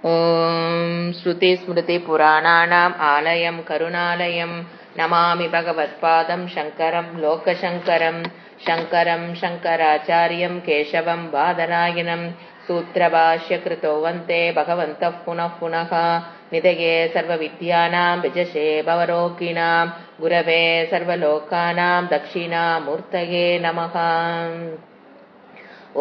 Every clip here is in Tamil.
ॐ श्रुतिस्मृतिपुराणानाम् आलयं करुणालयं नमामि भगवत्पादं शङ्करं लोकशङ्करं शङ्करं शङ्कराचार्यं केशवं बादरायणं सूत्रभाष्यकृतो वन्दे भगवन्तः पुनः पुनः निधये सर्वविद्यानां विजशे भवरोगिणां गुरवे सर्वलोकानां दक्षिणामूर्तये नमः।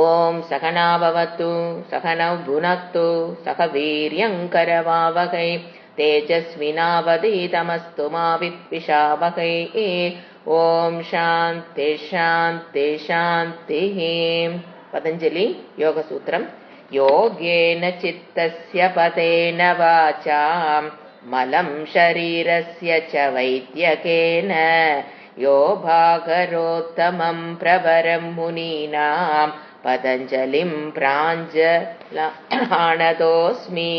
ओम सहना भवतु सहनौ भुनक्तु सह वीर्यङ्करवावहै तेजस्विनावधीतमस्तु मा विद्विषावहै। ओम शान्ति शान्ति शान्तिः। पतञ्जलि योगसूत्रम्। योगेन चित्तस्य पदेन वाचा मलं शरीरस्य च वैद्यकेन यो भागरोत्तमं प्रवरं मुनीनां பதஞ்சலிம் பிராஞ்சலானதோஸ்மி.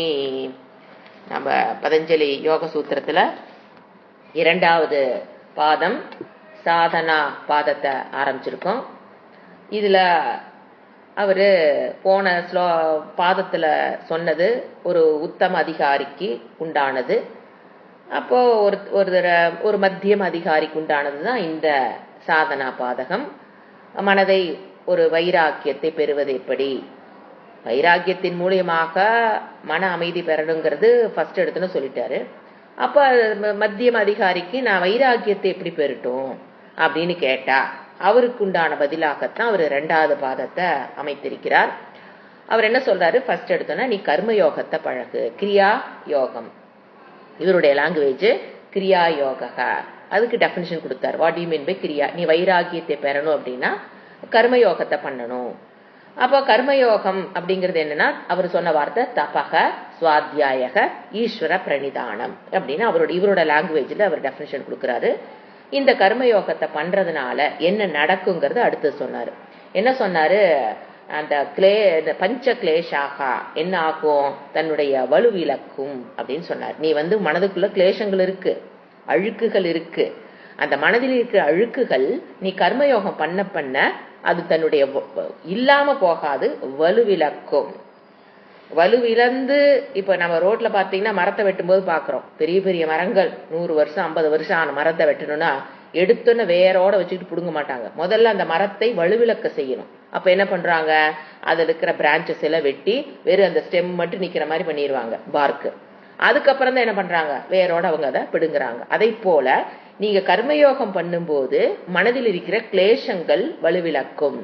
நம்ம பதஞ்சலி யோக சூத்திரத்துல இரண்டாவது பாதம் சாதனா பாதத்தை ஆரம்பிச்சிருக்கோம். இதுல அவரு போன பாதத்துல சொன்னது ஒரு உத்தம அதிகாரிக்கு உண்டானது. அப்போ ஒரு மத்தியம் அதிகாரிக்கு உண்டானது தான் இந்த சாதனா பாதகம். மனதை ஒரு வைராக்கியத்தை பெறுவது எப்படி, வைராக்கியத்தின் மூலியமாக மன அமைதி பெறணுங்கிறது ஃபர்ஸ்ட் எடுத்துன்னு சொல்லிட்டாரு. அப்ப மத்தியம் அதிகாரிக்கு நான் வைராக்கியத்தை எப்படி பெறட்டும் அப்படின்னு கேட்டா அவருக்கு உண்டான பதிலாகத்தான் அவர் இரண்டாவது பாதத்தை அமைத்திருக்கிறார். அவர் என்ன சொல்றாரு, ஃபர்ஸ்ட் எடுத்தோன்னா நீ கர்மயோகத்தை பழகு, கிரியா யோகம். இவருடைய லாங்குவேஜ் கிரியா யோக. அதுக்கு டெபினிஷன் கொடுத்தார். வாட் யூ மீன் பை கிரியா? நீ வைராக்கியத்தை பெறணும் அப்படின்னா கர்மயோகத்தை பண்ணணும். அப்போ கர்மயோகம் அப்படிங்கிறது என்னன்னா அவர் சொன்ன வார்த்தை தபக சுவாத்தியாயக ஈஸ்வர பிரணிதானம் அப்படின்னு இவரோட லாங்குவேஜ்ல அவர் டெபினிஷன் கொடுக்கிறாரு. இந்த கர்மயோகத்தை பண்றதுனால என்ன நடக்குங்கிறது அடுத்து சொன்னாரு. என்ன சொன்னாரு, அந்த பஞ்ச கிளேஷாகா என்ன ஆகும், தன்னுடைய வலுவிலக்கும் அப்படின்னு சொன்னார். நீ மனதுக்குள்ள கிளேஷங்கள் இருக்கு, அழுக்குகள் இருக்கு. அந்த மனதில் இருக்கிற அழுக்குகள் நீ கர்மயோகம் பண்ண பண்ண அது தன்னுடைய இல்லாம போகாது, வலுவிலக்கும். வலுவிழந்து இப்ப நம்ம ரோட்ல பாத்தீங்கன்னா மரத்தை வெட்டும் போது பாக்குறோம், பெரிய பெரிய மரங்கள் 100 வருஷம் 50 வருஷம் ஆன மரத்தை வெட்டணும்னா எடுத்தோன்னு வேரோட வச்சுக்கிட்டு புடுங்க மாட்டாங்க. முதல்ல அந்த மரத்தை வலுவிலக்க செய்யணும். அப்ப என்ன பண்றாங்க, அதுல இருக்கிற பிரான்சஸ் எல்லாம் வெட்டி வெறும் அந்த ஸ்டெம் மட்டும் நிக்கிற மாதிரி பண்ணிடுவாங்க, பார்க்கு. அதுக்கப்புறம் தான் என்ன பண்றாங்க, வேரோட அவங்க அதை பிடுங்குறாங்க. அதை போல நீங்க கர்மயோகம் பண்ணும்போது மனதில் இருக்கிற கிளேஷங்கள் வலுவிலக்கும்.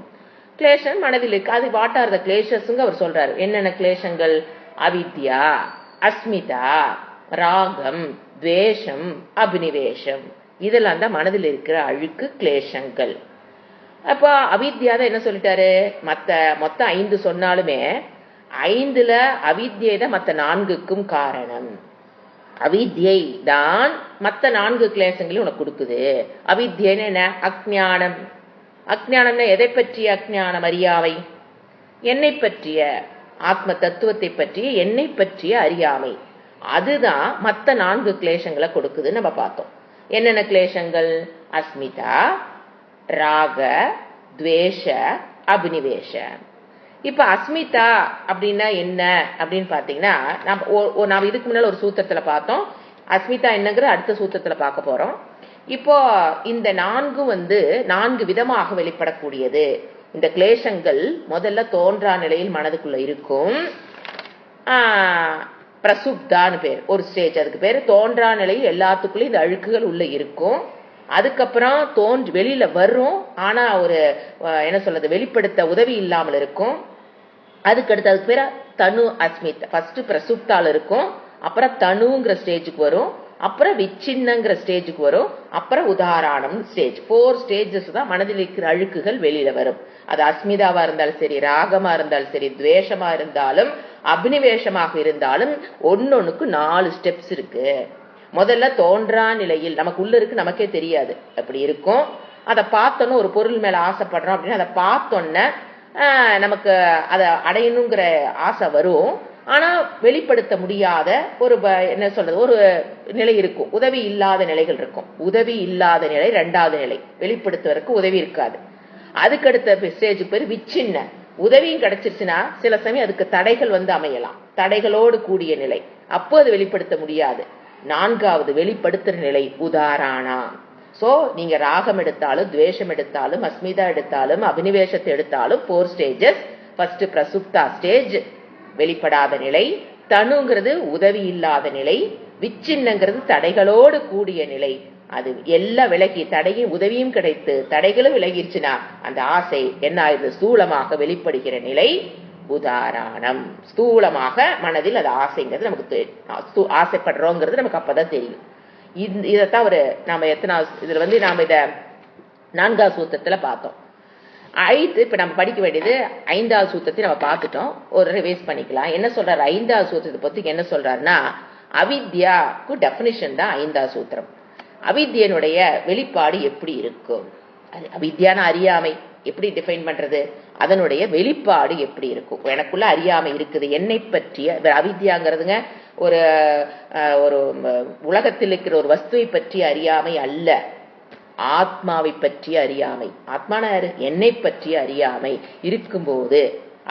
கிளேஷன் மனதில் இருக்கு. அது வாட் ஆர் த கிளேஷஸ்ங்க அவர் சொல்றாரு. என்னென்ன கிளேஷங்கள்? அவித்யா, அஸ்மிதா, ராகம், துவேஷம், அபினிவேஷம். இதெல்லாம் தான் மனதில் இருக்கிற அழுக்கு கிளேஷங்கள். அப்ப அவித்யா என்ன சொல்லிட்டாரு, மொத்தம் 5 சொன்னாலுமே 5ல அவித்யை தான் மற்ற 4க்கும் காரணம். அவித்யை தான் மற்ற 4 கிளேசங்களையும் உனக்கு கொடுக்குது. அவித்யன்னு என்ன? அஜ்ஞானம். அஜ்ஞானம்னா எதை பற்றிய அஜ்ஞானம்? அறியாமை. என்னை பற்றிய ஆத்ம தத்துவத்தை பற்றிய என்னை பற்றிய அறியாமை. அதுதான் மற்ற 4 கிளேசங்களை கொடுக்குதுன்னு நம்ம பார்த்தோம். என்னென்ன கிளேசங்கள்? அஸ்மிதா, ராக, துவேஷ, அபினிவேஷ. இப்ப அஸ்மிதா அப்படின்னா என்ன அப்படின்னு பாத்தீங்கன்னா, நாம இதுக்கு முன்னால ஒரு சூத்திரத்துல பார்த்தோம். அஸ்மிதா என்னங்கிற அடுத்த சூத்திரத்துல பார்க்க போறோம். இப்போ இந்த 4 விதமாக வெளிப்படக்கூடியது. இந்த கிளேஷங்கள் முதல்ல தோன்றா நிலையில் மனதுக்குள்ள இருக்கும். பிரசுப்தான்னு பேர் ஒரு ஸ்டேஜ். அதுக்கு பேரு தோன்றா நிலையில் எல்லாத்துக்குள்ளயும் இந்த அழுக்குகள் உள்ள இருக்கும். அதுக்கப்புறம் வெளியில வரும், ஆனா ஒரு என்ன சொல்றது, வெளிப்படுத்த உதவி இல்லாமல் இருக்கும். அதுக்கு பேர தனு அஸ்மித். ஃபர்ஸ்ட் பிரசுப்தால இருக்கும், அப்புறம் தனுங்கிற ஸ்டேஜுக்கு வரும், அப்புறம் விச்சின்னங்கிற ஸ்டேஜுக்கு வரும், அப்புறம் உதாரணம் ஸ்டேஜ். 4 ஸ்டேஜஸ் தான் மனதில் இருக்கிற அழுக்குகள் வெளியில வரும். அது அஸ்மிதாவா இருந்தாலும் சரி, ராகமா இருந்தாலும் சரி, துவேஷமா இருந்தாலும் அபினிவேஷமாக இருந்தாலும் ஒன்னொன்னுக்கு 4 ஸ்டெப்ஸ் இருக்கு. முதல்ல தோன்றா நிலையில் நமக்கு உள்ள இருக்கு, நமக்கே தெரியாது அப்படி இருக்கும். அதை பார்த்தோன்னு ஒரு பொருள் மேல ஆசைப்படுறோம் அப்படின்னா அதை பார்த்தோன்ன நமக்கு அதை அடையணுங்கிற ஆசை வரும். ஆனா வெளிப்படுத்த முடியாத ஒரு என்ன சொல்றது, ஒரு நிலை இருக்கும். உதவி இல்லாத நிலைகள் இருக்கும். உதவி இல்லாத நிலை 2வது நிலை. வெளிப்படுத்துவதற்கு உதவி இருக்காது. அதுக்கடுத்த ஸ்டேஜுக்கு பேர் விச்சின்ன. உதவியும் கிடைச்சிருச்சுன்னா சில சமயம் அதுக்கு தடைகள் வந்து அமையலாம். தடைகளோடு கூடிய நிலை, அப்போ அது வெளிப்படுத்த முடியாது. நான்காவது வெளிப்படுத்துற நிலை உதாரணா. சோ நீங்க ராகம் எடுத்தாலும், துவேஷம் எடுத்தாலும், அஸ்மிதா எடுத்தாலும், அபினிவேஷத்தை எடுத்தாலும் 4 ஸ்டேஜஸ். ஃபர்ஸ்ட் பிரசுப்தா ஸ்டேஜ், வெளிப்படாத நிலை. தனுங்கிறது உதவி இல்லாத நிலை. விச்சின்னங்கிறது தடைகளோடு கூடிய நிலை. அது எல்லாம் விலகி தடையும் உதவியும் கிடைத்து தடைகளும் விலகிருச்சுன்னா அந்த ஆசை என்ன ஆயுது? ஸ்தூலமாக வெளிப்படுகிற நிலை உதாரணம். ஸ்தூலமாக மனதில் அது ஆசைங்கிறது நமக்கு ஆசைப்படுறோங்கிறது நமக்கு அப்பதான் தெரியும். இதைத்தான் ஒரு நாம எத்தனாவது இதுல வந்து நாம இத 4வது சூத்திரத்துல பார்த்தோம். இப்ப நம்ம படிக்க வேண்டியது 5வது சூத்திரத்தை நம்ம பார்த்துட்டோம். ஒரு ரிவைஸ் பண்ணிக்கலாம். என்ன சொல்றாரு 5வது சூத்திரத்தை பத்தி? என்ன சொல்றாருன்னா, அவித்யாக்கு டெபினிஷன் தான் 5வது சூத்திரம். அவித்யனுடைய வெளிப்பாடு எப்படி இருக்கும்? அவித்யான அறியாமை எப்படி டிஃபைன் பண்றது? அதனுடைய வெளிப்பாடு எப்படி இருக்கும்? எனக்குள்ள அறியாமை இருக்குது என்னை பற்றிய. அவித்யாங்கிறதுங்க ஒரு ஒரு உலகத்தில் இருக்கிற ஒரு வஸ்துவை பற்றிய அறியாமை அல்ல, ஆத்மாவை பற்றிய அறியாமை. ஆத்மான யாரு? என்னை பற்றிய அறியாமை இருக்கும்போது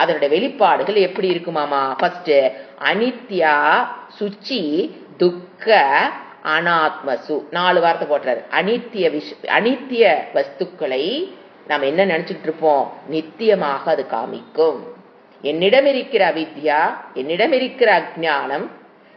அதனுடைய வெளிப்பாடுகள் எப்படி இருக்குமாமா? ஃபர்ஸ்ட் அனித்யா, சுச்சி, துக்க, அனாத்மசு 4 வார்த்தை போட்டுறாரு. அனித்திய வஸ்துக்களை நாம் என்ன நினைச்சுட்டு இருப்போம்? நித்தியமாக அது காமிக்கும். என்னிடம் இருக்கிற அவித்யா, என்னிடம் இருக்கிற அஜ்ஞானம்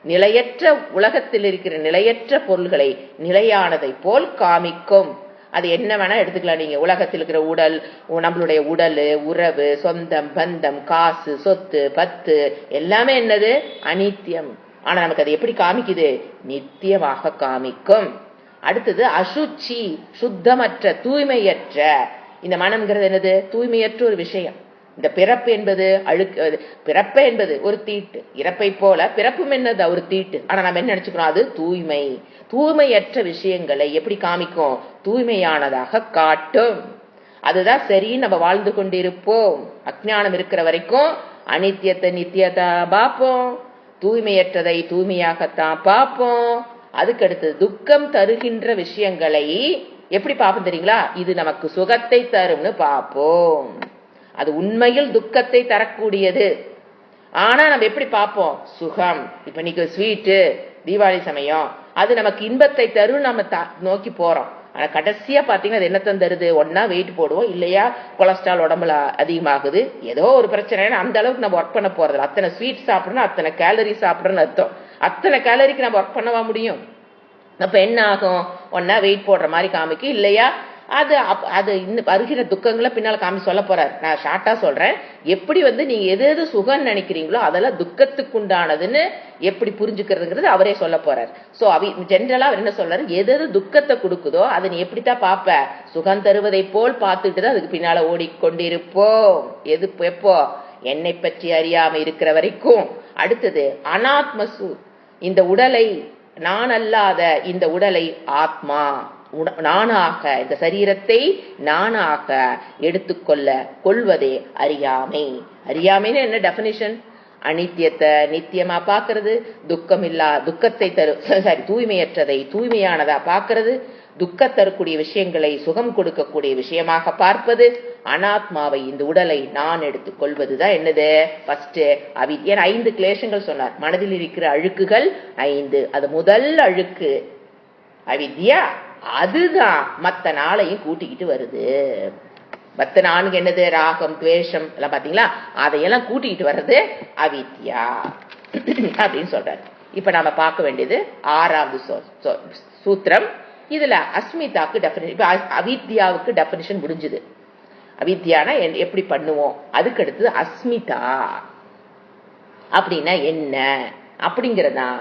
நிலையற்ற உலகத்தில் இருக்கிற நிலையற்ற பொருள்களை நிலையானதை போல் காமிக்கும். அது என்ன வேணா எடுத்துக்கலாம் நீங்க. உலகத்தில் இருக்கிற உடல், நம்மளுடைய உடல், உறவு, சொந்தம், பந்தம், காசு, சொத்து, பத்து எல்லாமே என்னது? அனித்தியம். ஆனா நமக்கு அது எப்படி காமிக்குது? நித்தியமாக காமிக்கும். அடுத்தது அசுச்சி, சுத்தமற்ற, தூய்மையற்ற. இந்த மனம்ங்கிறது என்னது? தூய்மையற்ற ஒரு விஷயம். இந்த பிறப்பு என்பது பிறப்பு என்பது ஒரு தீட்டு. இறப்பை போல பிறப்பும் என்னது? ஒரு தீட்டு. ஆனா நம்ம என்ன நினைச்சுக்கிறோம்? அது தூய்மை. தூய்மையற்ற விஷயங்களை எப்படி காமிக்கும்? தூய்மையானதாக காட்டும். அதுதான் சரி. நம்ம வாழ்ந்து கொண்டிருப்போம். அஞ்ஞானம் இருக்கிற வரைக்கும் அனித்தியத்தை நித்தியத்தை பார்ப்போம், தூய்மையற்றதை தூய்மையாகத்தான் பார்ப்போம். அதுக்கு அடுத்தது துக்கம் தருகின்ற விஷயங்களை எப்படி பார்ப்போம் தெரியுங்களா? இது நமக்கு சுகத்தை தரும்னு பார்ப்போம். அது உண்மையில் துக்கத்தை தரக்கூடியது. ஆனா நம்ம எப்படி பார்ப்போம்? சுகம். இப்ப இன்னைக்கு ஸ்வீட்டு, தீபாவளி சமயம், அது நமக்கு இன்பத்தை தரும் நம்ம நோக்கி போறோம். ஆனா கடைசியா பாத்தீங்கன்னா அது என்னத்தான் தருது? ஒன்னா வெயிட் போடுவோம், இல்லையா கொலஸ்ட்ரால் உடம்புல அதிகமாகுது, ஏதோ ஒரு பிரச்சனை. அந்த அளவுக்கு நம்ம ஒர்க் பண்ண போறது. அத்தனை ஸ்வீட் சாப்பிடணும், அத்தனை கேலரி சாப்பிடணும்னு அர்த்தம். அத்தனை கேலரிக்கு நம்ம ஒர்க் பண்ணவா முடியும்? அப்ப என்ன ஆகும்? ஒன்னா வெயிட் போடுற மாதிரி காமிக்கும், இல்லையா அது இன்னும் வருகிற துக்கங்களை பின்னால காமி சொல்ல போறாரு. நான் ஷார்ட்டா சொல்றேன். எப்படி நீங்க எது எது சுகம் நினைக்கிறீங்களோ அதெல்லாம் துக்கத்துக்கு உண்டானதுன்னு எப்படி புரிஞ்சுக்கிறதுங்கிறது அவரே சொல்ல போறாரு. சோ ஜென்ரலா அவர் என்ன சொல்றாரு? எது எது துக்கத்தை கொடுக்குதோ அதை நீ எப்படித்தான் பார்ப்ப? சுகம் தருவதை போல் பார்த்துட்டு தான் அதுக்கு பின்னால ஓடிக்கொண்டிருப்போம். எப்போ? என்னை பற்றி அறியாம இருக்கிற வரைக்கும். அடுத்தது அனாத்மசு, இந்த உடலை, நான் அல்லாத இந்த உடலை ஆத்மா, நானாக, இந்த சரீரத்தை நானாக எடுத்துக்கொள்ள கொள்வதே அறியாமை. அறியாமைன்னு என்ன டெபினிஷன்? அனித்தியத்தை நித்தியமா பாக்குறது, துக்கத்தை தூய்மையற்றதை தூய்மையானதா பாக்குறது, துக்கம் தரக்கூடிய விஷயங்களை சுகம் கொடுக்கக்கூடிய விஷயமாக பார்ப்பது, அனாத்மாவை, இந்த உடலை நான் எடுத்துக் கொள்வதுதான் என்னது? ஃபர்ஸ்ட் அவித்யா. 5 கிளேசங்கள் சொன்னார். மனதில் இருக்கிற அழுக்குகள் 5. அது முதல் அழுக்கு அவித்யா. அதுதான் மத்த நாளையும் கூட்டிக்கிட்டு வருது. மத்த நான்கு என்னது? ராகம், துவேஷம் எல்லாம் பாத்தீங்களா? அதையெல்லாம் கூட்டிக்கிட்டு வர்றது அவித்யா அப்படின்னு சொல்றாரு. இப்ப நாம பார்க்க வேண்டியது 6வது சூத்திரம். இதுல அஸ்மிதாக்கு டெபினிஷன், அவித்யாவுக்கு டெபினிஷன் முடிஞ்சது. அவித்யானா எப்படி பண்ணுவோம்? அதுக்கு அடுத்தது அஸ்மிதா அப்படின்னா என்ன அப்படிங்கறதா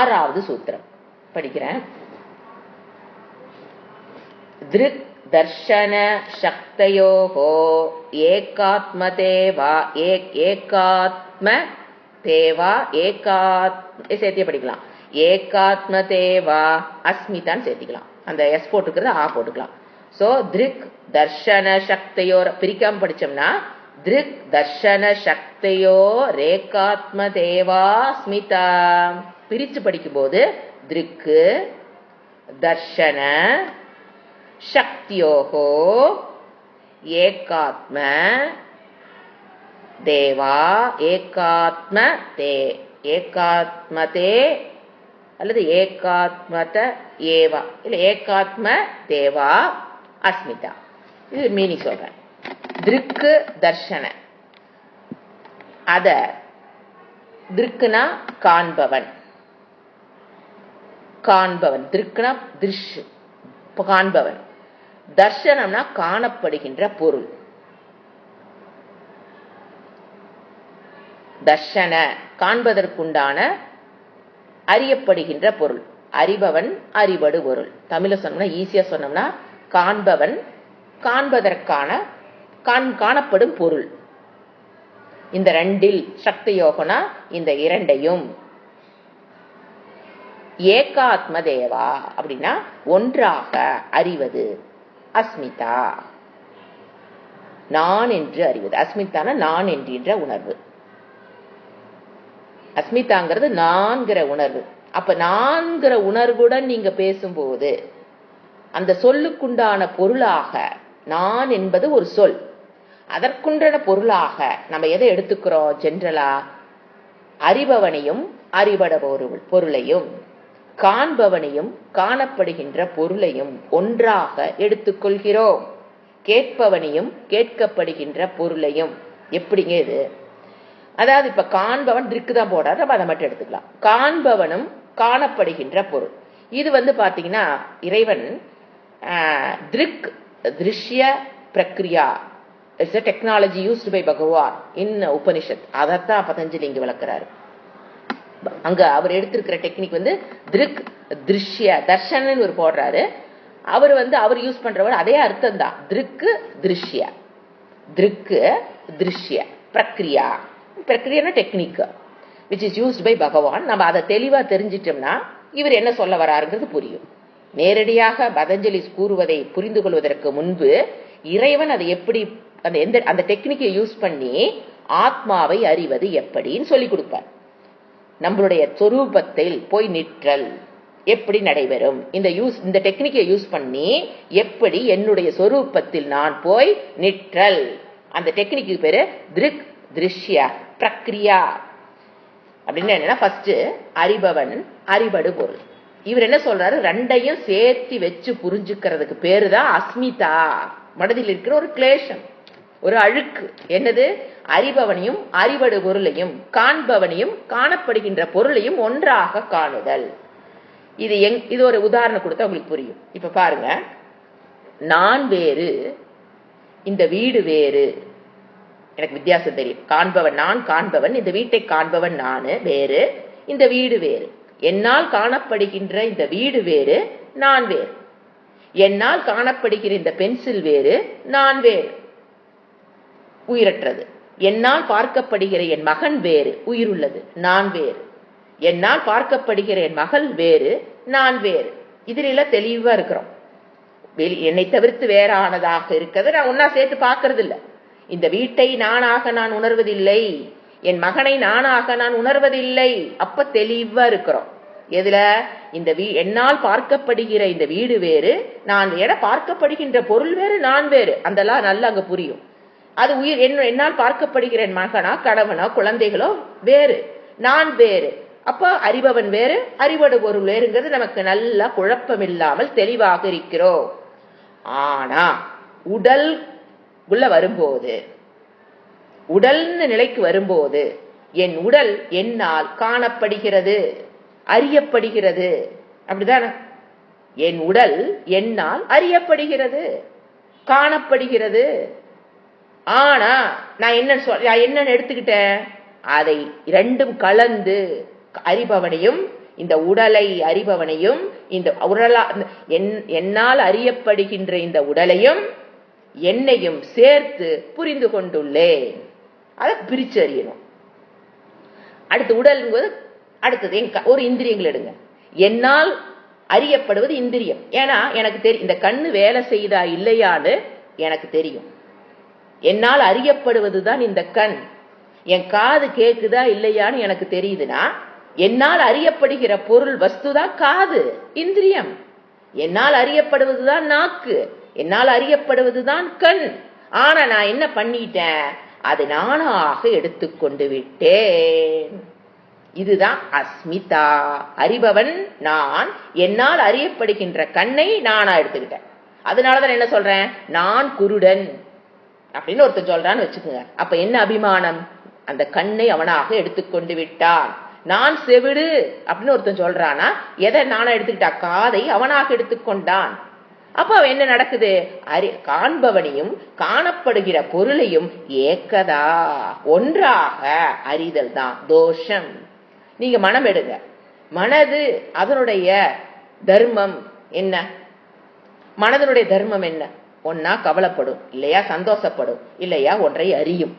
6வது சூத்திரம். படிக்கிறேன். திருக் தர்ஷன சக்தயோஹோ ஏகாத்ம தேவா சேர்த்திய படிக்கலாம். ஏகாத்ம தேவா அஸ்மிதான் சேர்த்திக்கலாம். அந்த எஸ் போட்டுக்கிறது ஆ போட்டுக்கலாம். சோ திருக் தர்ஷன சக்தையோ பிரிக்காம படிச்சோம்னா திருக் தர்ஷன சக்தையோ ரேகாத்ம தேவா ஸ்மிதா. பிரிச்சு படிக்கும் போது திருக்கு தர்ஷன சக்தியோகோ ஏகாத்ம தேவா ஏகாத்ம தே ஏகாத்மதே அல்லது ஏகாத்மத ஏவா இல்ல ஏகாத்ம தேவா அஸ்மிதா. இது மீனிங் சொல்றேன். திருக்கு தர்ஷன, அத திருக்குனா காண்பவன், காண்பவன் திருக்குனா திருஷ் காண்பவன், தர்ஷனம்னா காணப்படுகின்ற பொருள். தர்ஷன காண்பதற்குண்டான அறியப்படுகின்ற பொருள். அறிபவன் அறிபடு பொருள். தமிழ சொன்னோம்னா ஈஸியா சொன்னோம்னா காண்பவன் காண்பதற்கான காணப்படும் பொருள். இந்த ரெண்டில் சக்தி யோகனா இந்த இரண்டையும் ஏகாத்ம தேவா அப்படின்னா ஒன்றாக அறிவது. அஸ்மிதா நான் என்று அறிவது. அஸ்மிதான நான் என்கின்ற உணர்வு. அஸ்மிதாங்கிறது நான்கிற உணர்வு. அப்ப நான்கிற உணர்வுடன் நீங்க பேசும்போது அந்த சொல்லுக்குண்டான பொருளாக நான் என்பது ஒரு சொல். அதற்குண்டான பொருளாக நம்ம எதை எடுத்துக்கிறோம்? ஜென்ரலா அறிபவனையும் அறிபட பொருளையும் காண்பவனையும் காணப்படுகின்ற பொருளையும் ஒன்றாக எடுத்துக்கொள்கிறோம். கேட்பவனையும் கேட்கப்படுகின்ற பொருளையும். எப்படிங்க இது? அதாவது இப்ப காண்பவன் திருக்கு தான் போடாரு, நம்ம அதை மட்டும் எடுத்துக்கலாம். காண்பவனும் காணப்படுகின்ற பொருள். இது பாத்தீங்கன்னா இறைவன் திருக்கு திருஷ்ய பிரக்ரியா it's a technology used by Bhagavan in Upanishad. அதைத்தான் பதஞ்சலி இங்க விளக்குறாரு. அங்க அவர் எடுத்திருக்கிற டெக்னிக் திருக்கு திருஷ்ய தர்ஷனன்னு ஒரு போடுறாரு. அவர் அவர் யூஸ் பண்றவர் அதே அர்த்தம் தான். திருக்கு திருஷ்ய, திருக்கு திருஷ்ய பிரக்ரியா. பிரக்ரியா technique which is used by பகவான். நம்ம அதை தெளிவா தெரிஞ்சிட்டோம்னா இவர் என்ன சொல்ல வராருங்கிறது புரியும். நேரடியாக பதஞ்சலி கூறுவதை புரிந்து கொள்வதற்கு முன்பு இறைவன் அதை எப்படி அந்த டெக்னிக்கை யூஸ் பண்ணி ஆத்மாவை அறிவது எப்படின்னு சொல்லி கொடுப்பார். நம்மளுடைய சொரூபத்தில் போய் நிற்றல் எப்படி நடைபெறும்? இந்த டெக்னிக்கை யூஸ் பண்ணி எப்படி என்னுடைய சொரூபத்தில் நான் போய் நிற்றல். அந்த டெக்னிக்கு பேரு திருக்கு திருஷ்ய பிரக்ரியா. அப்படின்னு என்னன்னா ஃபர்ஸ்ட் அறிபவன் அறிபடு பொருள். இவர் என்ன சொல்றாரு? ரெண்டையும் சேர்த்து வச்சு புரிஞ்சுக்கிறதுக்கு பேருதான் அஸ்மிதா. மனதில் இருக்கிற ஒரு கிளேஷம், ஒரு அழுக்கு. என்னது? அறிபவனையும் அறிபடு பொருளையும் காண்பவனையும் காணப்படுகின்ற பொருளையும் ஒன்றாக காணுதல். இது ஒரு உதாரணம் கொடுத்தா உங்களுக்கு புரியும். இப்ப பாருங்க, நான் வேறு இந்த வீடு வேறு. எனக்கு வித்தியாசம் தெரியும். காண்பவன் நான், காண்பவன் இந்த வீட்டை காண்பவன் நானு வேறு, இந்த வீடு வேறு. என்னால் காணப்படுகின்ற இந்த வீடு வேறு, நான் வேறு. என்னால் காணப்படுகிற இந்த பென்சில் வேறு, நான் வேறு, உயிரற்றது. என்னால் பார்க்கப்படுகிற என் மகன் வேறு, உயிருள்ளது, நான் வேறு. என்னால் பார்க்கப்படுகிற என் மகள் வேறு, நான் வேறு. இதுல தெளிவா இருக்கிறோம். என்னை தவிர்த்து வேறானதாக இருக்கிறது நான் ஒன்னா சேர்த்து பார்க்கறது இல்லை. இந்த வீட்டை நானாக நான் உணர்வதில்லை, என் மகனை நானாக நான் உணர்வதில்லை. அப்ப தெளிவா இருக்கிறோம். எதுல? இந்த என்னால் பார்க்கப்படுகிற இந்த வீடு வேறு, நான் வேற, பார்க்கப்படுகின்ற பொருள் வேறு, நான் வேறு. அதெல்லாம் நல்லா அங்க புரியும். அது உயிர். என்னால் பார்க்கப்படுகிற என் மகனா கணவனோ குழந்தைகளோ வேறு, நான் வேறு. அப்ப அறிபவன் வேறு அறிபடு பொருள் வேறுங்கிறது நமக்கு நல்லா குழப்பம் இல்லாமல் தெளிவாக இருக்கிறோம். ஆனா உடல் உள்ள வரும்போது, உடல்னு நிலைக்கு வரும்போது, என் உடல் என்னால் காணப்படுகிறது, அறியப்படுகிறது. அப்படிதானே? என் உடல் என்னால் அறியப்படுகிறது, காணப்படுகிறது. ஆனா நான் என்னன்னு எடுத்துக்கிட்டேன்? அதை இரண்டும் கலந்து அறிபவனையும் இந்த உடலை அறிபவனையும் இந்த உடலா என்னால் அறியப்படுகின்ற இந்த உடலையும் என்னையும் சேர்த்து புரிந்து கொண்டுள்ளேன். அதை பிரிச்சு அறியணும். அடுத்து உடல் அடுத்தது ஒரு இந்திரியங்கள் எடுங்க. என்னால் அறியப்படுவது இந்திரியம். ஏன்னா எனக்கு தெரியும் இந்த கண்ணு வேலை செய்தா இல்லையான்னு எனக்கு தெரியும். என்னால் அறியப்படுவதுதான் இந்த கண். என் காது கேக்குதா இல்லையான்னு எனக்கு தெரியுதுன்னா என்னால் அறியப்படுகிற பொருள் வஸ்துதான் காது, இந்திரியம். என்னால் அறியப்படுவதுதான் நாக்கு, என்னால் அறியப்படுவதுதான் கண். ஆனா நான் என்ன பண்ணிட்டேன்? அதை நானாக எடுத்துக்கொண்டு விட்டேன். இதுதான் அஸ்மிதா. அறிபவன் நான், என்னால் அறியப்படுகின்ற கண்ணை நானா எடுத்துக்கிட்டேன். அதனாலதான் என்ன சொல்றேன், நான் குருடன் அப்படின்னு ஒருத்தர் சொல்றான்னு வச்சுக்கோங்க. அப்ப என்ன அபிமானம், அந்த கண்ணை அவனாக எடுத்துக்கொண்டு விட்டான். நான் செவிடு அப்படின்னு ஒருத்தன் சொல்றானா, எதை நானா எடுத்துக்கிட்டா, காதை அவனாக எடுத்துக்கொண்டான். அப்ப என்ன நடக்குது, காண்பவனையும் காணப்படுகிற பொருளையும் ஏக்கதா ஒன்றாக அறிதல் தான் தோஷம். நீங்க மனம் எடுங்க, மனது அதனுடைய தர்மம் என்ன, மனதனுடைய தர்மம் என்ன, ஒன்னா கவலைப்படும், இல்லையா சந்தோஷப்படும், இல்லையா ஒன்றை அறியும்.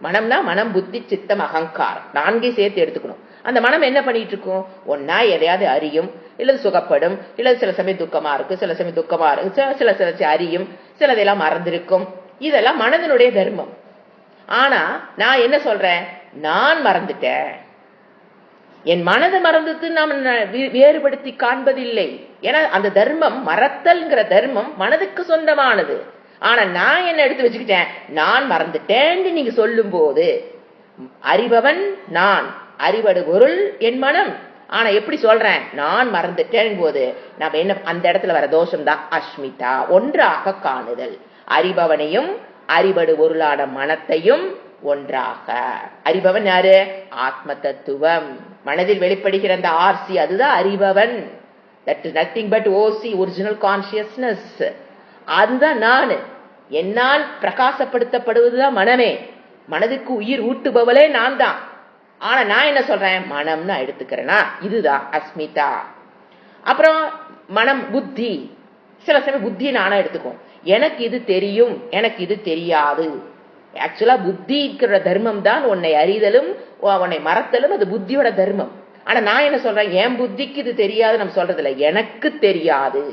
மனம்னா மனம், புத்தி, சித்தம், அகங்காரம், நான்கே சேர்த்து எடுத்துக்கணும். அந்த மனம் என்ன பண்ணிட்டு இருக்கும், ஒன்னா எதையாவது அறியும், இல்லது சுகப்படும், இல்லது சில சமயம் துக்கமா இருக்கு, சில சமயம் துக்கமா இருக்கு, சில அறியும், சிலதெல்லாம் மறந்திருக்கும். இதெல்லாம் மனதனுடைய தர்மம். ஆனா நான் என்ன சொல்றேன், நான் மறந்துட்டேன், என் மனது மறந்துட்டு நாம் வேறுபடுத்தி காண்பதில்லை. ஏன்னா அந்த தர்மம், மறத்தல்ங்கிற தர்மம் மனதுக்கு சொந்தமானது. ஆனா நான் என்ன எடுத்து வச்சுக்கிட்டேன், நான் மறந்துட்டேன்னு நீங்க சொல்லும் போது, அறிபவன் நான், அறிவடு பொருள் என் மனம். ஆனா எப்படி சொல்றேன், நான் மறந்துட்டேன் போது நம்ம என்ன, அந்த இடத்துல வர தோஷம் தான் அஸ்மிதா, ஒன்றாக காணுதல். அறிபவனையும் அறிவடு பொருளான மனத்தையும் ஒன்றாக. அறிபவன் யாரு, ஆத்ம தத்துவம், மனதில் வெளிப்படுகிற அந்த ஆர்சி, அதுதான் அறிபவன். That is nothing but OC, original consciousness. அதுதான் நான். என்னால் பிரகாசப்படுத்தப்படுவதுதான் மனமே. மனதுக்கு உயிர் ஊட்டுபவளே நான் தான். ஆனா நான் என்ன சொல்றேன், மனம்னா எடுத்துக்கிறேனா, இதுதான் அஸ்மிதா. அப்புறம் மனம், புத்தி, சில சமயம் புத்தியை நானா எடுத்துக்கும். எனக்கு இது தெரியும், எனக்கு இது தெரியாது. ஆக்சுவலா புத்தி இருக்கிற தர்மம் தான் உன்னை அறிதலும் உன்னை மறத்தலும், அது புத்தியோட தர்மம். ஆனா நான் என்ன சொல்றேன், என் புத்திக்கு இது தெரியாது நம்ம சொல்றது இல்லை, எனக்கு தெரியாது,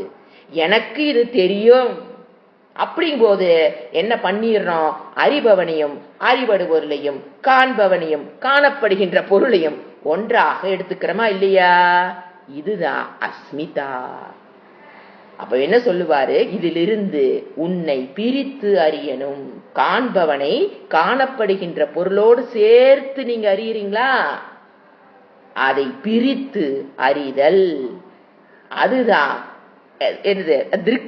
எனக்கு இது தெரியும். அப்படிங்கும் போது என்ன பண்ணிடுறோம், அறிபவனையும் அறிவடு பொருளையும் காண்பவனையும் காணப்படுகின்ற பொருளையும் ஒன்றாக எடுத்துக்கிறோமா இல்லையா, இதுதான் அஸ்மிதா. அப்ப என்ன சொல்லுவாரு, இதிலிருந்து உன்னை பிரித்து அறியணும். காண்பவனை காணப்படுகின்ற பொருளோடு சேர்த்து நீங்க அறியறீங்களா, அதை பிரித்து அறிதல். அதுதான்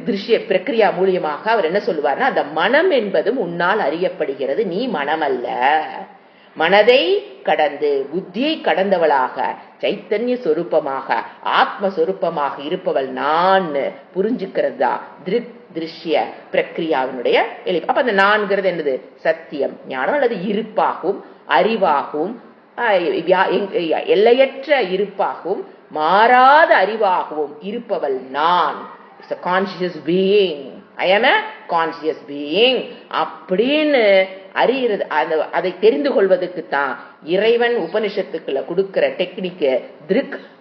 திருஷ்ய பிரக்ரியா மூலியமாக அவர் என்ன சொல்லுவார்னா, அந்த மனம் என்பதும் உன்னால் அறியப்படுகிறது, நீ மனம் அல்ல. மனதை கடந்து புத்தியை கடந்தவளாக சைத்தன்ய சொரூபமாக ஆத்மஸ்வரூபமாக இருப்பவள் நான் புரிஞ்சுக்கிறது தான் திருஷ்ய பிரக்ரியாவினுடைய எளிப்பு. அப்ப அந்த நான்கிறது என்னது, சத்தியம், ஞானம் அல்லது இருப்பாகவும் அறிவாகவும் எல்லையற்ற இருப்பாகவும் மாறாத அறிவாகவும் இருப்பவள் நான். It's a conscious being. I am a conscious being அப்படின்னு அறிகிறது. அதை தெரிந்து கொள்வதற்கு தான் இறைவன் உபனிஷத்துக்குள்ள கொடுக்கிற டெக்னிக்கு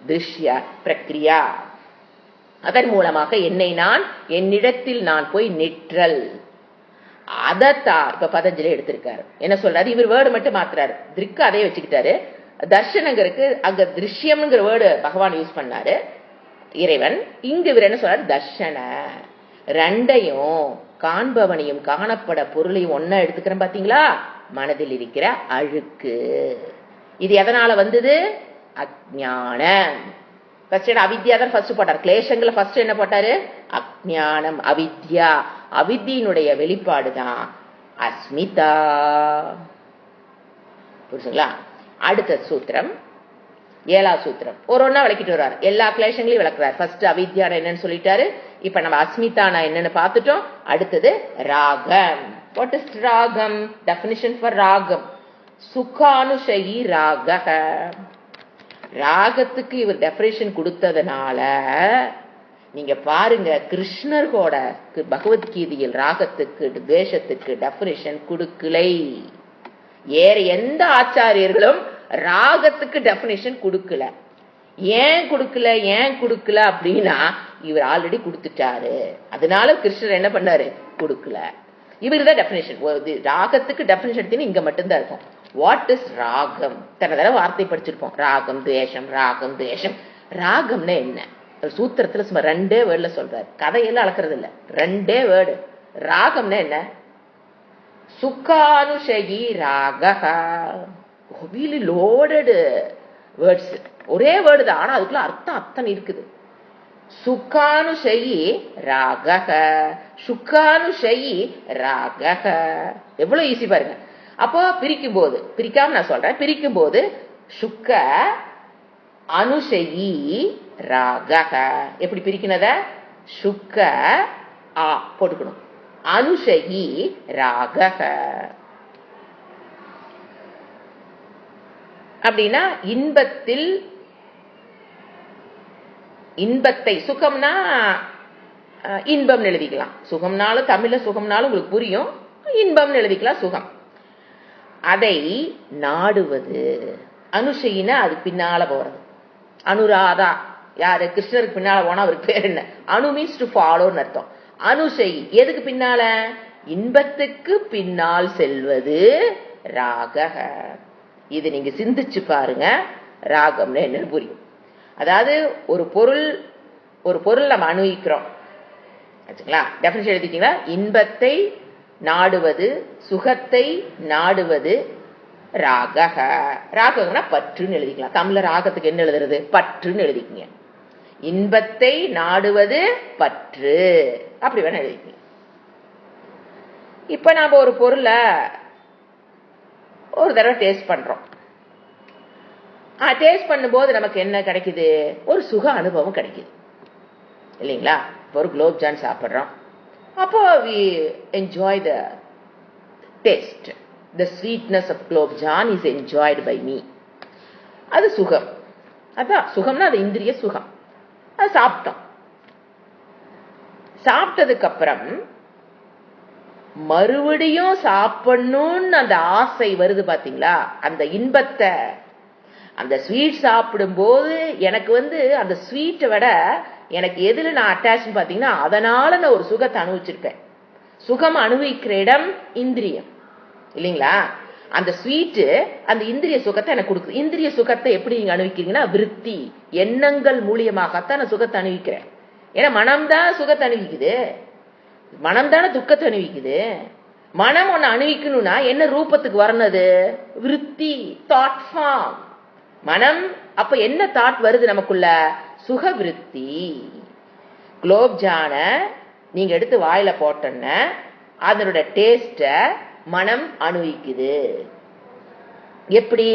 திருஷ்ய பிரக்ரியா. அதன் மூலமாக என்னை நான், என்னிடத்தில் நான் போய் நிற்றல். அதத்தான் இப்ப பதஞ்சலி எடுத்திருக்காரு. என்ன சொல்றாரு, இவர் வேர்டு மட்டும் மாத்துறாரு, திருக்கு அதே வச்சுக்கிட்டாரு. தர்ஷனங்கிறதுக்கு அங்க திருஷ்யம்ங்கிற வேர்டு பகவான் யூஸ் பண்ணாரு இறைவன். இங்கு இவர் என்ன சொல்றாரு, தர்ஷன. ரெண்டையும், காண்பவனையும் காணப்பட பொருளையும் ஒன்னா எடுத்துக்கிறேன் பாத்தீங்களா, மனதில் இருக்கிற அழுக்கு. இது எதனால வந்தது, அஜ்ஞானம். அவித்யா தான் ஃபர்ஸ்ட் போட்டார். கிளேஷங்களை ஃபர்ஸ்ட் என்ன போட்டாரு, அஜ்ஞானம், அவித்யா. அவித்தியினுடைய வெளிப்பாடுதான் அஸ்மிதா. புரிஞ்சுங்களா? அடுத்த சூத்திரம், 7வது சூத்திரம். ஒன்னா விளக்கிட்டு வர்றாரு, எல்லா கிளேஷங்களையும் விளக்குறாரு. ஃபர்ஸ்ட் அவித்யா என்னன்னு சொல்லிட்டாரு, இப்ப நம்ம அஸ்மிதானா என்னன்னு பார்த்துட்டோம். அடுத்தது ராகம். வாட் இஸ் ராகம்? டெஃபினிஷன் ஃபார் ராகம், சுகானுஷயி ராக. ராகத்துக்கு இவர் டெஃபினிஷன் கொடுத்ததுனால நீங்க பாருங்க, கிருஷ்ணர்கோட பகவத்கீதையில் ராகத்துக்கு துவேஷத்துக்கு டெஃபினிஷன் கொடுக்கலை. வேற எந்த ஆச்சாரியர்களும் ராகத்துக்கு டெஃபினிஷன் கொடுக்கல. ஏன் கொடுக்கல அப்படின்னா, இவர் ஆல்ரெடி கொடுத்துட்டாரு. அதனால கிருஷ்ணர் என்ன பண்ணாரு, கொடுக்கல. இவருதான் டெஃபினிஷன். ராகத்துக்கு டெஃபினிஷன் எடுத்தீங்கன்னா இங்க மட்டும்தான் இருக்கும். வாட் இஸ் ராகம்? தடவை வார்த்தை படிச்சிருப்போம், ராகம் துவேஷம், ராகம் துவேஷம். ராகம்னா என்ன? சூத்திரத்துல சும்மா 2 வேர்டுல சொல்றாரு, கதையெல்லாம் அளக்கிறது இல்ல, 2 வேர்டு. ராகம்னா என்ன? சுகானுஷயி ராகஹ. really loaded words. ஒரே வேர்டு தான், ஆனா அதுக்குள்ள அர்த்தம் அத்தனை இருக்குது. சுகானுஷயி ராகஹ, சுகானுஷயி ராகஹ. எவ்வளவு ஈஸி பாருங்க. அப்போ பிரிக்கும் போது, பிரிக்காம நான் சொல்றேன், பிரிக்கும் போது சுக்க அனுஷயி ராகஹ. எப்படி பிரிக்கிறத? சுக்க ஆ போட்டுக்கணும், அனுஷயி ராகஹ. அப்படின்னா இன்பத்தில், இன்பத்தை, சுகம்னா இன்பம் எழுதிக்கலாம். சுகம்னாலும் தமிழ்ல சுகம்னாலும் உங்களுக்கு புரியும், இன்பம் எழுதிக்கலாம் சுகம். அதை நாடுவது. அனுஷயினா அது பின்னால போறது. அனுராதா யாரு? கிருஷ்ணருக்கு பின்னால போனா அவருக்கு பேர் என்ன? அனு மீன்ஸ் டு ஃபாலோன்னு அர்த்தம். அனுஷயி எதுக்கு பின்னால? இன்பத்துக்கு பின்னால் செல்வது ராகஹ. இது நீங்க சிந்திச்சு பாருங்க, ராகம்னு என்னன்னு புரியும். அதாவது ஒரு பொருள் நம்ம அனுபவிக்கிறோம். டெஃபினிஷன் எழுதிட்டீங்களா? இன்பத்தை நாடுவது, சுகத்தை நாடுவது ராகஹ. ராகம்னா பற்றுன்னு எழுதிக்கலாம். தமிழ்ல ராகத்துக்கு என்ன எழுதுறது? பற்றுன்னு எழுதிக்கீங்க. இன்பத்தை நாடுவது பற்று, அப்படி வேணா எழுதிக்கீங்க. இப்ப நாம ஒரு பொருளை ஒரு தடவை டேஸ்ட் பண்றோம். டேஸ்ட் பண்ணும்போது நமக்கு என்ன கிடைக்குது? ஒரு சுக அனுபவம் கிடைக்குது இல்லைங்களா? இப்போ ஒரு குலோப் ஜான் சாப்பிட்றோம், அப்போ we enjoy the taste. The sweetness of gulab jaan is enjoyed by me. அது சுகம். அதான் சுகம்னா அது இந்திரிய சுகம். அது சாப்பிட்டோம். சாப்பிட்டதுக்கு அப்புறம் மறுபடியும் சாப்பிடணும்னு அந்த ஆசை வருது பாத்தீங்களா? அந்த இன்பத்தை, அந்த ஸ்வீட் சாப்பிடும் போது எனக்கு அந்த ஸ்வீட்டை விட எனக்கு எதுல நான் அட்டாச் பாத்தீங்கன்னா, அதனால நான் ஒரு சுகத்தை அனுபவிச்சிருப்பேன். சுகம் அனுபவிக்கிற இடம் இந்திரியம் இல்லைங்களா? அந்த ஸ்வீட்டு அந்த இந்திரிய சுகத்தை எனக்கு கொடுக்குது. இந்திரிய சுகத்தை எப்படி நீங்க அனுபவிக்கிறீங்கன்னா, விருத்தி, எண்ணங்கள் மூலியமாகத்தான் நான் சுகத்தை அனுபவிக்கிறேன். ஏன்னா மனம்தான் சுகத்தை அனுபவிக்குது, மனம் தானே துக்கத்தை அனுபவிக்குது. மனம் ஒன்னு அனுபவிக்கணும்னா என்ன ரூபத்துக்கு வரணுது? விருத்தி, தாட் ஃபார்ம். மனம் அப்ப என்ன தாட் வருது நமக்குள்ள? சுக விருத்தி. குலோப் ஜான நீங்க எடுத்து வாயில போட்டோன்ன அதனோட டேஸ்ட மனம் அனுபவிக்குது. எப்படி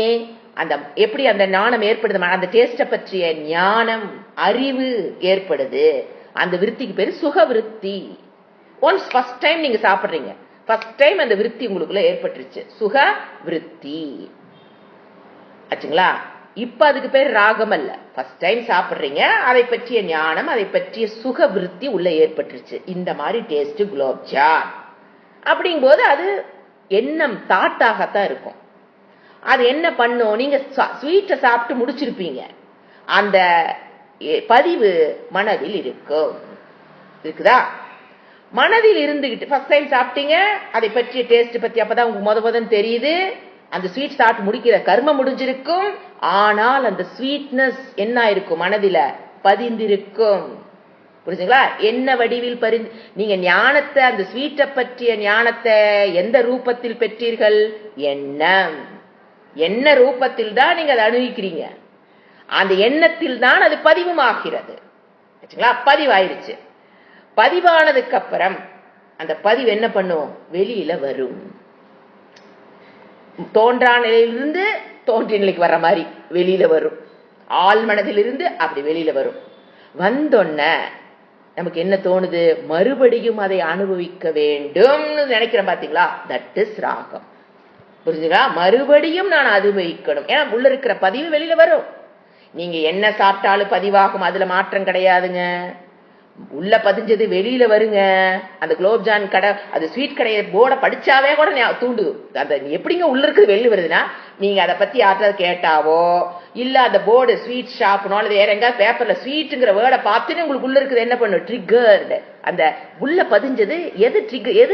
அந்த ஞானம் ஏற்படுது? அந்த டேஸ்ட பற்றிய ஞானம், அறிவு ஏற்படுது. அந்த விருத்திக்கு பேரு சுக விருத்தி. ஒன்ஸ் ஃபர்ஸ்ட் டைம் நீங்க சாப்பிடுறீங்க, ஃபர்ஸ்ட் டைம் அந்த விருத்தி உங்களுக்குள்ள ஏற்பட்டுருச்சு, சுக விருத்தி ஆச்சுங்களா? இப்ப அதுக்கு பேர் ராகம் அல்ல. ஃபர்ஸ்ட் டைம் சாப்பிடுறீங்க, அதை பற்றிய ஞானம், அதை பற்றிய சுக விருத்தி உள்ள ஏற்பட்டுருச்சு. இந்த மாதிரி டேஸ்ட் குலோப் ஜான் அப்படிங்கும் போது அது எண்ணம், தாட்டாகத்தான் இருக்கும். அது என்ன பண்ணும்? நீங்க ஸ்வீட்டை சாப்பிட்டு முடிச்சிருப்பீங்க, அந்த பதிவு மனதில் இருக்கும். இருக்குதா? மனதில் இருந்துகிட்டு ஃபர்ஸ்ட் டைம் சாப்பிட்டீங்க, அதை பற்றிய டேஸ்ட் பத்தி அப்பதான் உங்களுக்கு முதன்னு தெரியுது. அந்த ஸ்வீட் சாப்பிட்டு முடிக்கிற கர்மம் முடிஞ்சிருக்கும். ஆனால் அந்த ஸ்வீட்னஸ் என்ன இருக்கும்? மனதில பதிந்திருக்கும். புரிஞ்சுங்களா? என்ன வடிவில் நீங்க ஞானத்தை, அந்த ஸ்வீட்டை பற்றிய ஞானத்தை எந்த ரூபத்தில் பெற்றீர்கள்? எண்ணம். என்ன ரூபத்தில் தான் நீங்க அதை அனுபவிக்கிறீங்க? அந்த எண்ணத்தில் தான் அது பதிவுமாகிறது. பதிவாயிருச்சு. பதிவானதுக்கு அப்புறம் அந்த பதிவு என்ன பண்ணும்? வெளியில வரும். தோன்றா நிலையிலிருந்து தோன்றிய நிலைக்கு வர்ற மாதிரி வெளியில வரும். ஆள் மனதிலிருந்து அப்படி வெளியில வரும். வந்தோன்ன நமக்கு என்ன தோணுது? மறுபடியும் அதை அனுபவிக்க வேண்டும் நினைக்கிறேன். பாத்தீங்களா? தட் இஸ் ராகம். புரிஞ்சுங்களா? மறுபடியும் நான் அனுபவிக்கணும். ஏன்னா உள்ள இருக்கிற பதிவு வெளியில வரும். நீங்க என்ன சாப்பிட்டாலும் பதிவாகும், அதுல மாற்றம் கிடையாதுங்க. உள்ள பதிஞ்சது வெளியில வருங்க. அந்த குலோப் ஜான் கடை, அது ஸ்வீட் கடையை போர்டை படிச்சாவே கூட தூண்டு. அந்த எப்படிங்க உள்ள இருக்குது வெளியில வருதுன்னா, நீங்க அதை பத்தி யார்ட்டாவது கேட்டாவோ, இல்ல அந்த போர்டு ஸ்வீட் ஷாப்னோ அல்லது வேற எங்க பேப்பர்ல ஸ்வீட்டுங்கிற வேர்டை பார்த்துன்னு உங்களுக்கு உள்ள இருக்குது என்ன பண்ணும்? ட்ரிகர்டு. அந்த உள்ள பதிஞ்சது எது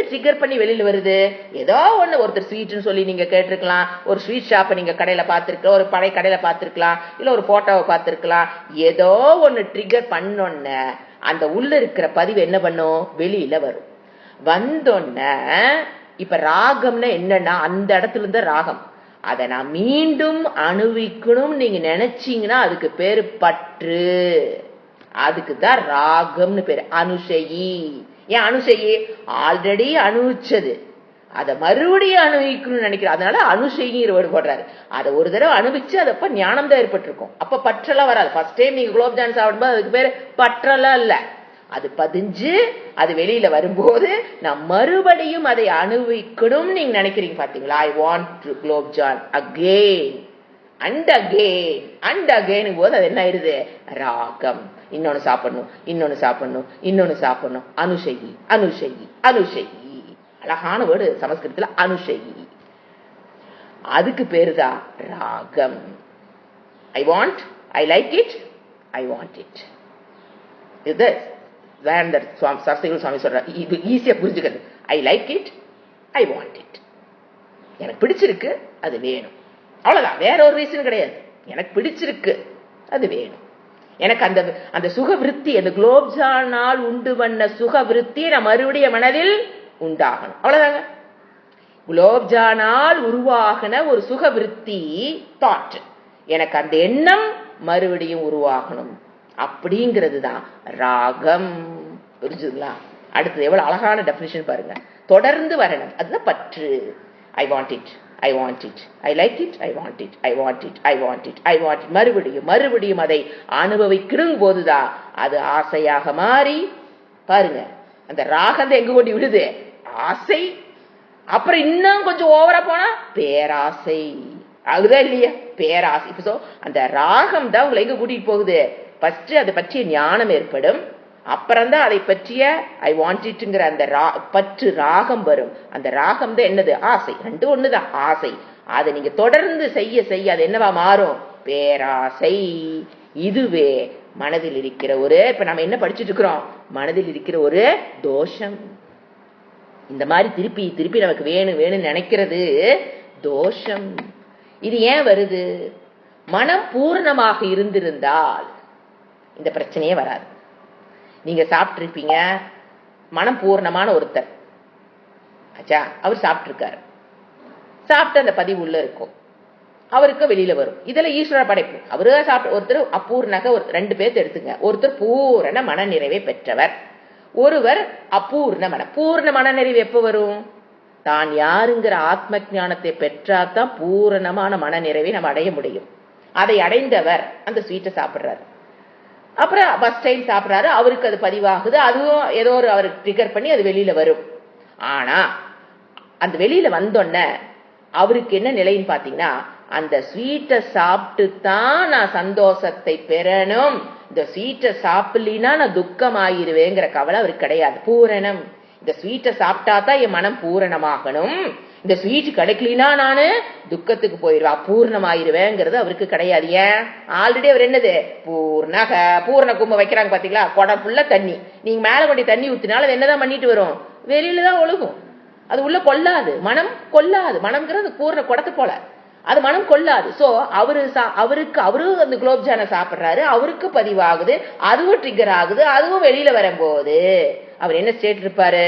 ட்ரிகர் பண்ணி வெளியில வருது? ஏதோ ஒண்ணு. ஒருத்தர் ஸ்வீட்னு சொல்லி நீங்க கேட்டிருக்கலாம், ஒரு ஸ்வீட் ஷாப்பை நீங்க கடையில பார்த்திருக்கலாம், ஒரு பழைய கடையில பார்த்திருக்கலாம், இல்ல ஒரு போட்டோவை பார்த்திருக்கலாம். ஏதோ ஒண்ணு ட்ரிகர் பண்ணோன்ன அந்த உள்ள இருக்கிற பதிவு என்ன பண்ணும்? வெளியில வரும். வந்தோன்ன இப்ப ராகம்னா என்னன்னா அந்த இடத்துல இருந்த ராகம் அதை நான் மீண்டும் அனுபவிக்கணும் நீங்க நினைச்சீங்கன்னா அதுக்கு பேரு பற்று. அதுக்குதான் ராகம்னு பேரு. அனுஷயி. ஏன் அனுஷயி? ஆல்ரெடி அனுபவிச்சது அதை மறுபடியும் அனுபவிக்கணும்னு நினைக்கிறேன். அதனால அனுஷயிங்கிற வேர்டு போடுறாரு. அதை ஒரு தடவை அனுபவிச்சு அதப்ப ஞானம் தான் ஏற்பட்டிருக்கும். அப்ப பற்றெல்லாம் வராது. ஃபர்ஸ்ட் டைம் நீங்க குலோப்ஜான் சாப்பிடும்போது அதுக்கு பேரு பற்றெல்லாம் இல்ல. அது பதிஞ்சு அது வெளியில வரும்போது நான் மறுபடியும் அதை அனுபவிக்கணும் நீங்க நினைக்கிறீங்க பாத்தீங்களா? I want gulab jamun again and again and again போது அது என்ன ஆயிருது? ராகம். இன்னொன்னு சாப்பிடணும், இன்னொன்னு சாப்பிடணும், இன்னொன்னு சாப்பிடணும். அனுஷயி அனுஷயி அனுஷயி. அழகான வேர்டு சமஸ்கிருதத்துல அனுஷயி. அதுக்கு பேருதான் ராகம். I want, I like it, I want it. இது சரஸ்வதி சுவாமி சொல்ற. இது ஈஸியா புரிஞ்சுக்கிறது. I like it, I want it. எனக்கு பிடிச்சிருக்கு, அது வேணும். அவ்வளவுதான். வேற ஒரு ரீசன் கிடையாது. எனக்கு பிடிச்சிருக்கு, அது வேணும். எனக்கு அந்த அந்த சுகவிருத்தி, அந்த குலோப்ஜானால் உண்டு பண்ண சுகவிருத்தி நான் மறுபடியும் மனதில் உண்டாகணும். அவ்வளவுதாங்க. குலோப்ஜானால் உருவாகின ஒரு சுகவிருத்தி தாட், எனக்கு அந்த எண்ணம் மறுபடியும் உருவாகணும். அப்படிங்கிறது தான் ராகம். புரிஞ்சுங்களா? அடுத்தது எவ்வளவு அழகான டெபினிஷன் பாருங்க. தொடர்ந்து வரணும், அதுதான் பற்று. I want it, I want it, I like it, I want it, I want it, I want it, I want it. மறுபடியும் மறுபடியும் அதை அனுபவிக்கும் போதுதான் அது ஆசையாக மாறி, பாருங்க அந்த ராகம் எங்க கொண்டு விடுது? ஆசை. அப்புறம் இன்னும் கொஞ்சம் ஓவரா போனா பேராசை. அதுதான் இல்லையா? பேராசை. இப்ப அந்த ராகம் தான் உங்களை எங்க கூட்டிட்டு போகுது? ஃபர்ஸ்ட் அதை பற்றிய ஞானம் ஏற்படும். அப்புறம்தான் அதை பற்றிய ஐ வாண்ட் இட்ங்கிற அந்த பற்று ராகம் வரும். அந்த ராகம் தான் என்னது? ஆசை. ரெண்டும் ஒண்ணுதான், ஆசை. அதை நீங்க தொடர்ந்து செய்ய செய்ய அது என்னவா மாறும்? பேராசை. இதுவே மனதில் இருக்கிற ஒரு, இப்ப நம்ம என்ன படிச்சுட்டு இருக்கிறோம்? மனதில் இருக்கிற ஒரு தோஷம். இந்த மாதிரி திருப்பி திருப்பி நமக்கு வேணும் வேணும்னு நினைக்கிறது தோஷம். இது ஏன் வருது? மனம் பூர்ணமாக இருந்திருந்தால் இந்த பிரச்சனையே வராது. நீங்க சாப்பிட்டு இருப்பீங்க, மனம் பூர்ணமான ஒருத்தர் ஆச்சா, அவர் சாப்பிட்டு இருக்காரு. சாப்பிட்டு அந்த பதிவு உள்ள இருக்கும், அவருக்கு வெளியில வரும். இதுல ஈஸ்வர படைப்பு. அவரு சாப்பிட்டு ஒருத்தர் அபூர்ணக, ரெண்டு பேர்த்து எடுத்துங்க. ஒருத்தர் பூரண மன நிறைவை பெற்றவர், ஒருவர் அபூர்ண மன. பூர்ண மன நிறைவு எப்ப வரும்? தான் யாருங்கிற ஆத்ம ஞானத்தை பெற்றாதான் பூரணமான மன நிறைவை நம்ம அடைய முடியும். அதை அடைந்தவர் அந்த ஸ்வீட்டை சாப்பிடுறாரு. அப்புறம் ஃபர்ஸ்ட் டைம் சாப்பிடுறாரு, அவருக்கு அது பதிவாகுது. அதுவும் ஏதோ ஒரு அவருக்கு ட்ரிகர் பண்ணி அது வெளியில வரும். ஆனா அந்த வெளியில வந்தோன்ன அவருக்கு என்ன நிலைன்னு பாத்தீங்கன்னா, அந்த ஸ்வீட்டை சாப்பிட்டு தான் நான் சந்தோஷத்தை பெறணும், இந்த ஸ்வீட்டை சாப்பிடலினா நான் துக்கம் ஆயிருவேங்கிற கவலை அவருக்கு கிடையாது. பூரணம். இந்த ஸ்வீட்டை சாப்பிட்டா தான் என் மனம் பூரணமாகணும், இந்த ஸ்வீட் கிடைக்கலினா நானு துக்கத்துக்கு போயிருவேன், அபூர்ணமாயிருவேங்கிறது அவருக்கு கிடையாது. ஏன்? ஆல்ரெடி அவர் என்னது? பூர்ணக. பூர்ண கும்பம் வைக்கிறாங்க பாத்தீங்களா? குடம் ஃபுல்லா தண்ணி. நீங்க மேல கொண்டு தண்ணி ஊத்தினாலும் அது என்னதான் பண்ணிட்டு வரும்? வெளியில தான் ஒழுகும். அது உள்ள கொள்ளாது, மனம் கொள்ளாது. மனம்ங்கிறது பூர்ண குடத்து போல, அது மனம் கொள்ளாது. சோ அவரு அந்த குலோப்ஜானை சாப்பிடுறாரு, அவருக்கு பதிவாகுது, அதுவும் ட்ரிகர் ஆகுது, அதுவும் வெளியில வரும்போது அவர் என்ன ஸ்டேட் இருப்பாரு?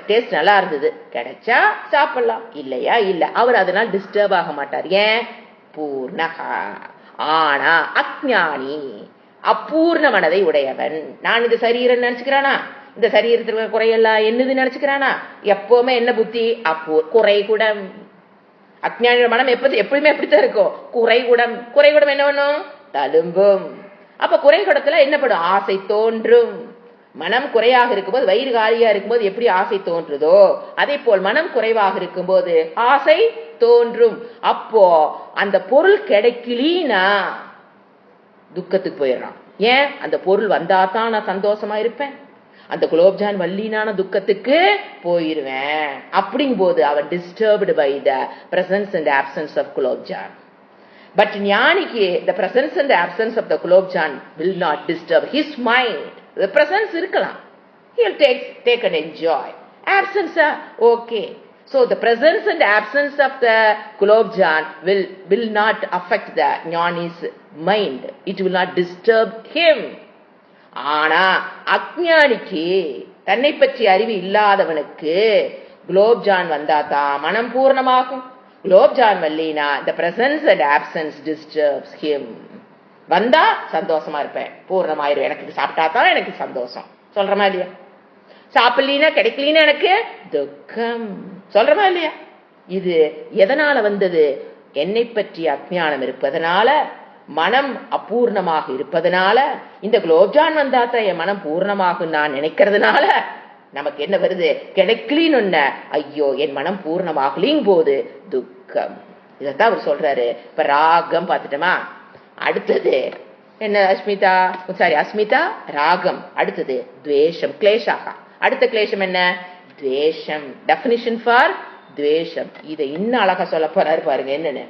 டேஸ்ட் நல்லா இருந்தது, கிடைச்சா சாப்பிடலாம், இல்லையா இல்ல. அவர் அதனால டிஸ்டர்ப் ஆக மாட்டார். ஏன்? பூர்ணகா. ஆனா அஞ்ஞானி, அபூர்ண மனதை உடையவன். நான் இந்த சரீரம் நினைச்சுக்கிறானா? இந்த சரீரத்துல குறையெல்லாம் என்னது நினைச்சுக்கிறானா? எப்பவுமே என்ன புத்தி? குறைகுடம். அஞ்ஞானியோட மனம் எப்பயுமே எப்படித்தான் இருக்கும்? குறைகுடம். குறைகுடம் என்ன பண்ணும்? தழும்பும். அப்ப குறைகுடத்துல என்ன படும்? ஆசை தோன்றும். மனம் குறையாக இருக்கும்போது, வயிறு காலியா இருக்கும்போது எப்படி ஆசை தோன்றுதோ அதே போல் மனம் குறைவாக இருக்கும்போது ஆசை தோன்றும். அப்போ அந்த பொருள் கிடைக்கலீனா துக்கத்துக்கு போயிடறான். ஏன்? அந்த பொருள் வந்தாதான் நான் சந்தோஷமா இருப்பேன், அந்த குலோப்ஜான் வள்ளினான துக்கத்துக்கு போயிருவேன். அப்படிங்கும் போது அவன் disturbed by the presence and absence of gulab jamun. But ஞானிக்கு the presence and the absence of the gulabjan will not disturb his mind. The presence இருக்கலாம், he'll take and enjoy. Absence, okay. So the presence and the absence of the gulabjan will not affect the ஞானி's mind. It will not disturb him. ஆனா அஞ்ஞானிக்கு, தன்னை பற்றி அறிவு இல்லாதவனுக்கு குலோப்ஜான் வந்தா தான் மனம் பூர்ணமாகும். Gulab jamun வல்லினா the presence and absence disturbs him. வந்தா சந்தோஷமா இருப்பேன், பூர்ணமாயிரும், எனக்கு சாப்பிட்டா தான் எனக்கு சந்தோஷம் சொல்றமா இல்லையா? சாப்பிடலீனா கிடைக்கலீனா எனக்கு துக்கம் சொல்றமா இல்லையா? இது எதனால வந்தது? என்னை பற்றி அஜ்ஞானம் இருப்பதனால, மனம் அபூர்ணமாக இருப்பதனால, இந்த குலோப்ஜான் வந்தாத்த என் மனம் பூர்ணமாக நான் நினைக்கிறதுனால நமக்கு என்ன வருது? கிடைக்கலின்னு ஐயோ என் மனம் பூர்ணமாகலிங் போது துக்கம். இதத்தான் அவர் சொல்றாரு. இப்ப ராகம் பார்த்துட்டோமா? அடுத்தது என்ன அஸ்மிதா? சாரி அஸ்மிதா ராகம். அடுத்தது துவேஷம், கிளேஷாக. அடுத்த கிளேஷம் என்ன? துவேஷம். டெஃபினிஷன் ஃபார் துவேஷம். இதை இன்னும் அழகா சொல்ல போறாரு பாருங்க. என்னன்னு?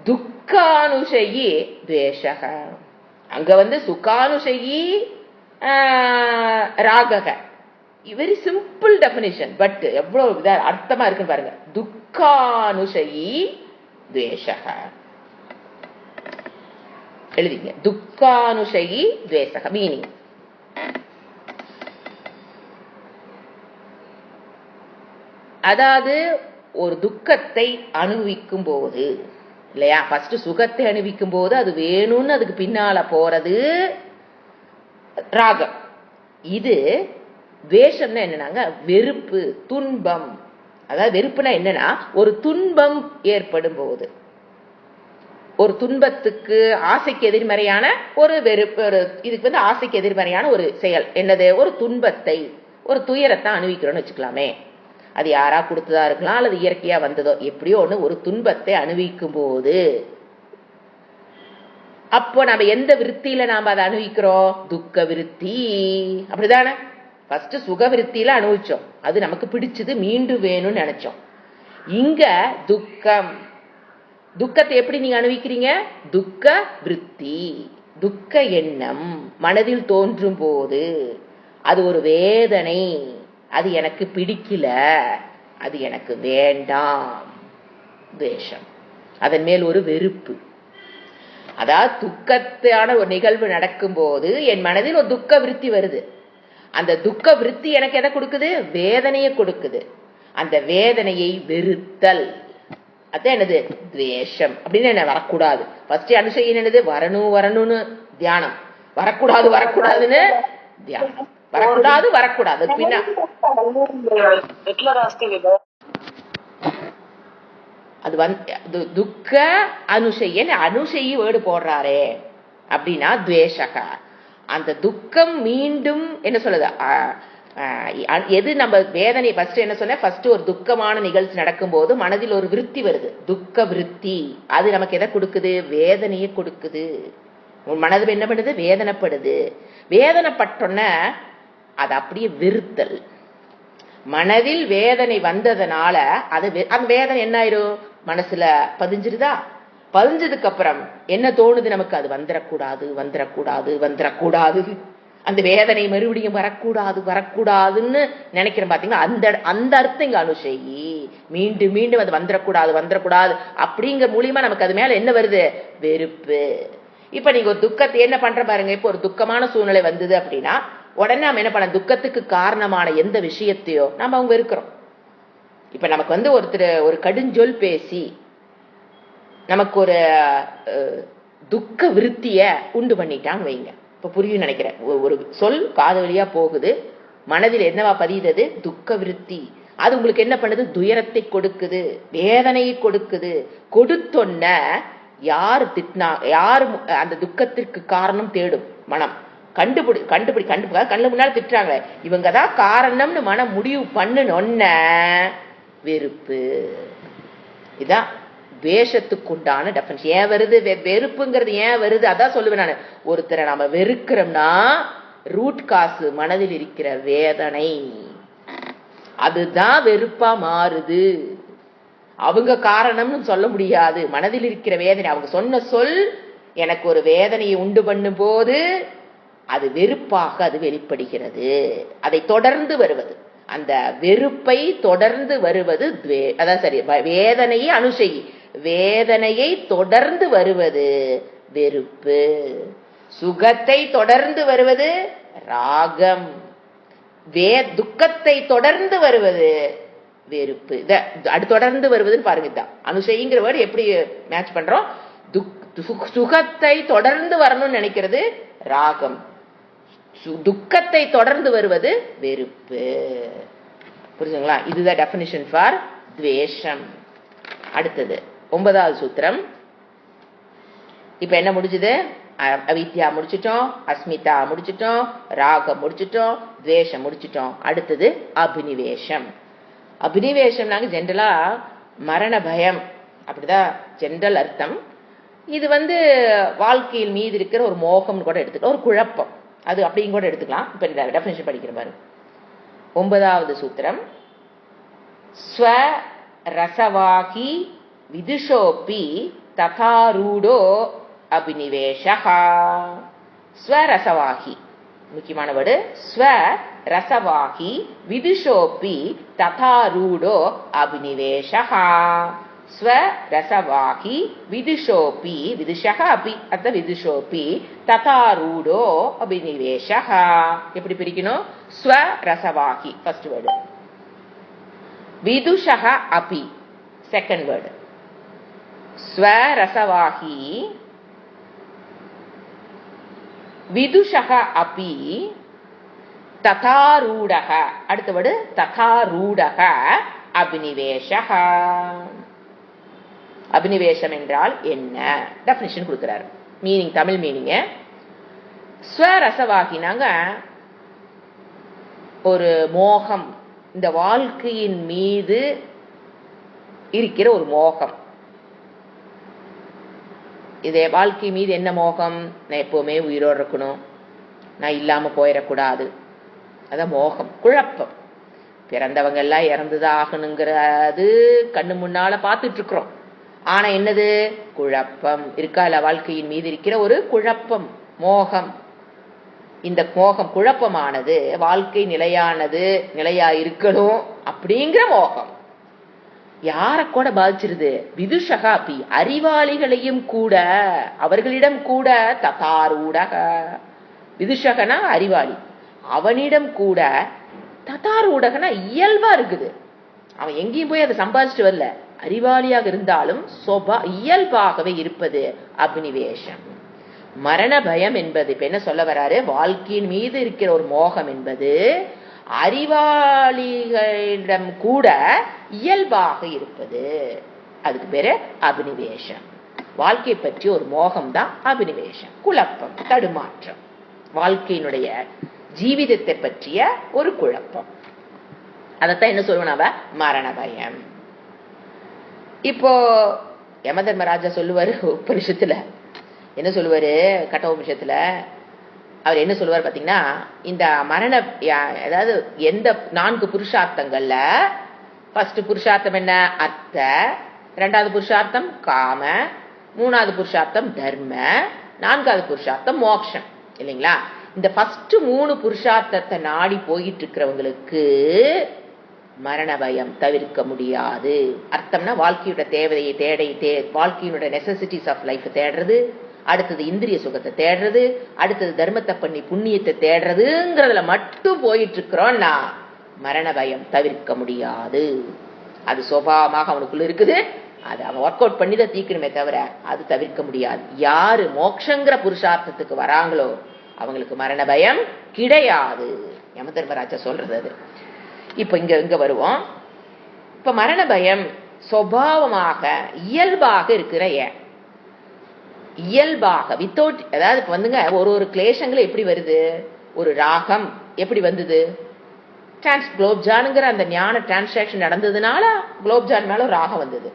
துக்கானுஷயி துவேஷக. அங்க சுகானுஷயி ராகக. வெரி சிம்பிள் டெஃபினிஷன், பட் எவ்வளவு அர்த்தமா இருக்குன்னு பாருங்க. துக்கானுஷயி துவேஷக எழுதிங்க. துக்கானுஷயி துவேஷக மீனிங் அதாவது ஒரு துக்கத்தை அனுபவிக்கும் போது இல்லையா, ஃபர்ஸ்ட் சுகத்தை அனுபவிக்கும் போது அது வேணும்னு அதுக்கு பின்னால போறது ராகம். இது துவேஷம்னா என்னன்னாங்க வெறுப்பு, துன்பம். அதாவது வெறுப்புனா என்னன்னா ஒரு துன்பம் ஏற்படும் போது, ஒரு துன்பத்துக்கு ஆசைக்கு எதிர்மறையான ஒரு வெறுப்பு, இதுக்கு ஆசைக்கு எதிர்மறையான ஒரு செயல் என்னது? ஒரு துன்பத்தை, ஒரு துயரத்தை அனுபவிக்கிறோம்னு வச்சுக்கலாமே. அது யாரா கொடுத்ததா இருக்கலாம் அல்லது இயற்கையா வந்ததோ, எப்படியோ ஒண்ணு ஒரு துன்பத்தை அனுபவிக்கும் போது, அப்போ நம்ம எந்த விருத்தியில நாம அதை அனுபவிக்கிறோம்? துக்க விருத்தி. அப்படிதானே? ஃபர்ஸ்ட் சுக விருத்தியில அனுபவிச்சோம், அது நமக்கு பிடிச்சது, மீண்டும் வேணும்னு நினைச்சோம். இங்க துக்கம். துக்கத்தை எப்படி நீங்க அனுபவிக்கிறீங்க? துக்க விருத்தி, துக்க எண்ணம் மனதில் தோன்றும் போது அது ஒரு வேதனை. அது எனக்கு பிடிக்கல, அது எனக்கு வேண்டாம், துவேஷம். அதன் மேல் ஒரு வெறுப்பு. அதாவது துக்கத்தான ஒரு நிகழ்வு நடக்கும் போது என் மனதில் ஒரு துக்க விருத்தி வருது. அந்த துக்க விருத்தி எனக்கு எதை கொடுக்குது? வேதனையை கொடுக்குது. அந்த வேதனையை வெறுத்தல், அதான் என்னது? துவேஷம். அப்படின்னு என்ன? வரக்கூடாது. ஃபர்ஸ்ட் அனுசையின் என்னது? வரணும் வரணும்னு தியானம், வரக்கூடாது வரக்கூடாதுன்னு தியானம், வரக்கூடாது வரக்கூடாது. பின்ன அது துக்க அனுசையன், அனுசையி வேர்டு போடுறாரே அப்படின்னா துவேஷக. அந்த துக்கம் மீண்டும் என்ன சொல்லுது? எது நம்ம வேதனை ஃபர்ஸ்ட் என்ன சொன்ன? ஃபர்ஸ்ட் ஒரு துக்கமான நிகழ்ச்சி நடக்கும் போது மனதில் ஒரு விருத்தி வருது, துக்க விருத்தி. அது நமக்கு எதை கொடுக்குது? வேதனையை கொடுக்குது. உன் மனது என்ன பண்ணுது? வேதனைப்படுது. வேதனைப்பட்டோன்ன அது அப்படியே வெறுத்தல். மனதில் வேதனை வந்ததுனால அது அந்த வேதனை என்ன ஆயிரும்? மனசுல பதிஞ்சிருதா? பதிஞ்சதுக்கு அப்புறம் என்ன தோணுது நமக்கு? அது வந்துடக்கூடாது வந்துடக்கூடாது வந்துடக்கூடாது, அந்த வேதனை மறுபடியும் வரக்கூடாது வரக்கூடாதுன்னு நினைக்கிறேன். பாத்தீங்களா? அந்த அர்த்தம் இங்க அனுசையி. மீண்டும் மீண்டும் அது வந்துடக்கூடாது வந்துடக்கூடாது அப்படிங்கிற மூலியமா நமக்கு அது மேல என்ன வருது? வெறுப்பு. இப்ப நீங்க ஒரு துக்கத்தை என்ன பண்ற பாருங்க. இப்ப ஒரு துக்கமான சூழ்நிலை வந்தது அப்படின்னா உடனே நம்ம என்ன பண்ண? துக்கத்துக்கு காரணமான எந்த விஷயத்தையோ நம்ம அவங்க வெறுக்கிறோம். இப்ப நமக்கு ஒருத்தர் ஒரு கடுஞ்சொல் பேசி நமக்கு ஒரு துக்க விருத்திய உண்டு பண்ணிட்டான்னு வைங்க. இப்ப புரியும் நினைக்கிறேன். ஒரு சொல் காது வழியா போகுது, மனதில் என்னவா பதியுது? துக்க விருத்தி. அது உங்களுக்கு என்ன பண்ணுது? துயரத்தை கொடுக்குது, வேதனையை கொடுக்குது. கொடுத்தொன்ன யாரு திட்டினா, யாரு அந்த துக்கத்திற்கு காரணம் தேடும் மனம். கண்டுபிடி கண்ணு முன்னாடி திட்டுறாங்க, இவங்கதான் காரணம்னு மனம் முடிவு பண்ணுன வெறுப்பு. இதான் துவேஷத்துக்குண்டான டெஃபினிஷன். ஏன் வருது வெறுப்புங்கிறது? ஏன் வருது? அதான் சொல்லுவேன் நான். ஒருத்தரை நாம வெறுக்கிறோம்னா ரூட் காசு மனதில் இருக்கிற வேதனை, அதுதான் வெறுப்பா மாறுது. அவங்க காரணம்னு சொல்ல முடியாது. மனதில் இருக்கிற வேதனை, அவங்க சொன்ன சொல் எனக்கு ஒரு வேதனையை உண்டு பண்ணும் போது அது வெறுப்பாக அது வெளிப்படுகிறது. அதை தொடர்ந்து வருவது, அந்த வெறுப்பை தொடர்ந்து வருவது அதான் சரி, வேதனையை அனுசெய், வேதனையை தொடர்ந்து வருவது வெறுப்பு. சுகத்தை தொடர்ந்து வருவது ராகம். துக்கத்தை தொடர்ந்து வருவது வெறுப்பு. தொடர்ந்து வருவதுன்னு பாருங்க. இதான் அனுசைங்கிற வேர்டு எப்படி மேட்ச் பண்றோம். சுகத்தை தொடர்ந்து வரணும்னு நினைக்கிறது ராகம், துக்கத்தை தொடர்ந்து வருவது வெறுப்பு. புரிஞ்சுங்களா? இதுதான் டெஃபினிஷன் ஃபார் துவேஷம். அடுத்தது 9வது சூத்திரம். இப்ப என்ன முடிஞ்சது? அவித்யா முடிச்சிட்டோம், அஸ்மிதா முடிச்சிட்டோம், ராகம் முடிச்சிட்டோம், துவேஷம் முடிச்சிட்டோம். அடுத்தது அபினிவேஷம். அபினிவேஷம்னாங்க ஜென்ரலா மரண பயம், அப்படிதான் ஜென்ரல் அர்த்தம். இது வாழ்க்கையில் மீது இருக்கிற ஒரு மோகம் கூட எடுத்துக்கலாம், ஒரு குழப்பம், அது அப்படியும் கூட எடுத்துக்கலாம். இப்ப இந்த டெஃபினிஷன் படிக்கிற பாரு. 9வது சூத்திரம். ஸ்வ ரசவாகி விதுஷோபி ததாரூடோ அபினிவேஷஹ. ஸ்வரசவாகி முக்கியமான வேர்டு. ஸ்வரசவாகி விதுஷோபி ததாரூடோ அபினிவேஷஹ. ஸ்வரசவாகி விதுஷோபி, விதுஷஹ அபி அத விதுஷோபி ததாரூடோ அபினிவேஷஹ. எப்படி பிரிக்கணும்? ஸ்வரசவாகி ஃபர்ஸ்ட் வேர்டு, விதுஷஹ அபி செகண்ட் வேர்டு. ஸ்வரசவாகி விதுஷஹ அபி ததாரூடஹ, அடுத்த வேர்டு ததாரூடஹ அபினிவேஷஹ. அபினிவேஷம் என்றால் என்ன? டெஃபினிஷன் கொடுக்கிறார். Meaning, Tamil meaning. ஸ்வரசவாகினாங்க ஒரு மோகம், இந்த வாழ்க்கையின் மீது இருக்கிற ஒரு மோகம். இதே வாழ்க்கை மீது என்ன மோகம்? நான் எப்பவுமே உயிரோடு இருக்கணும், நான் இல்லாம போயிடக்கூடாது, அதான் மோகம், குழப்பம். பிறந்தவங்க எல்லாம் இறந்துதான் ஆகணுங்கிறது கண்ணு முன்னால பார்த்துட்டு இருக்கிறோம். ஆனா என்னது? குழப்பம் இருக்கா இல்ல? வாழ்க்கையின் மீது இருக்கிற ஒரு குழப்பம், மோகம். இந்த மோகம், குழப்பமானது வாழ்க்கை நிலையானது, நிலையா இருக்கணும் அப்படிங்கிற மோகம் யார கூட பாதிச்சிருது? விதுஷகா அபி, அறிவாளிகளையும் கூட, அவர்களிடம் கூட. ததாரூடக, விதுஷகனா அறிவாளி, அவனிடம் கூட. ததாரூடகனா இயல்பா இருக்குது, அவன் எங்கேயும் போய் அதை சம்பாதிச்சுட்டு வரல. அறிவாளியாக இருந்தாலும் இயல்பாகவே இருப்பது அபினிவேஷம். மரண பயம் என்பது இப்ப என்ன சொல்ல வராரு? வாழ்க்கையின் மீது இருக்கிற ஒரு மோகம் என்பது அறிவாளிகளிடம் கூட இயல்பாக இருப்பது, அதுக்கு பேரு அபினிவேஷம். வாழ்க்கை பற்றி ஒரு மோகம் தான் அபினிவேஷம், குழப்பம், தடுமாற்றம், வாழ்க்கையினுடைய ஜீவிதத்தை பற்றிய ஒரு குழப்பம். அதத்தான் என்ன சொல்லுவா? மரண பயம். இப்போ யமதர்மராஜா சொல்லுவாரு உபனிஷத்துல, என்ன சொல்லுவாரு? கட்டோபனிஷத்துல அவர் என்ன சொல்லுவார் பாத்தீங்கன்னா, இந்த மரண, அதாவது எந்த 4 புருஷார்த்தங்கள்ல ஃபர்ஸ்ட் புருஷார்த்தம் என்ன? அர்த்த. 2வது புருஷார்த்தம் காம. 3வது புருஷார்த்தம் தர்ம. 4வது புருஷார்த்தம் மோட்சம், இல்லைங்களா? இந்த ஃபர்ஸ்ட் 3 புருஷார்த்தத்தை நாடி போயிட்டு இருக்கிறவங்களுக்கு மரண பயம் தவிர்க்க முடியாது. அர்த்தம்னா வாழ்க்கையோட தேவையை வாழ்க்கையினுடைய நெசசிட்டிஸ் ஆஃப் லைஃப் தேடுறது, அடுத்தது இந்திரிய சுகத்தை தேடுறது, அடுத்தது தர்மத்தை பண்ணி புண்ணியத்தை தேடுறதுங்கிறதுல மட்டும் போயிட்டு இருக்கிறோம்னா மரண பயம் தவிர்க்க முடியாது. அது சுபாவமாக அவனுக்குள்ள இருக்குது, அது அவன் ஒர்க் அவுட் பண்ணி தான் தீக்கணுமே தவிர அது தவிர்க்க முடியாது. யாரு மோட்சங்கிற புருஷார்த்தத்துக்கு வராங்களோ அவங்களுக்கு மரண பயம் கிடையாது. யமதர்மராஜா சொல்றது அது. இப்ப இங்க வருவோம். இப்ப மரண பயம் சுபாவமாக இயல்பாக இருக்கிற இயல்பாக வித்தவுட், அதாவது இப்ப ஒரு கிளேஷங்கள் எப்படி வருது? ஒரு ராகம் எப்படி வந்தது? குலோப்ஜானுங்கிற அந்த ஞான டிரான்சாக்சன் நடந்ததுனால குலோப்ஜான் மேல ஒரு ராகம் வந்தது.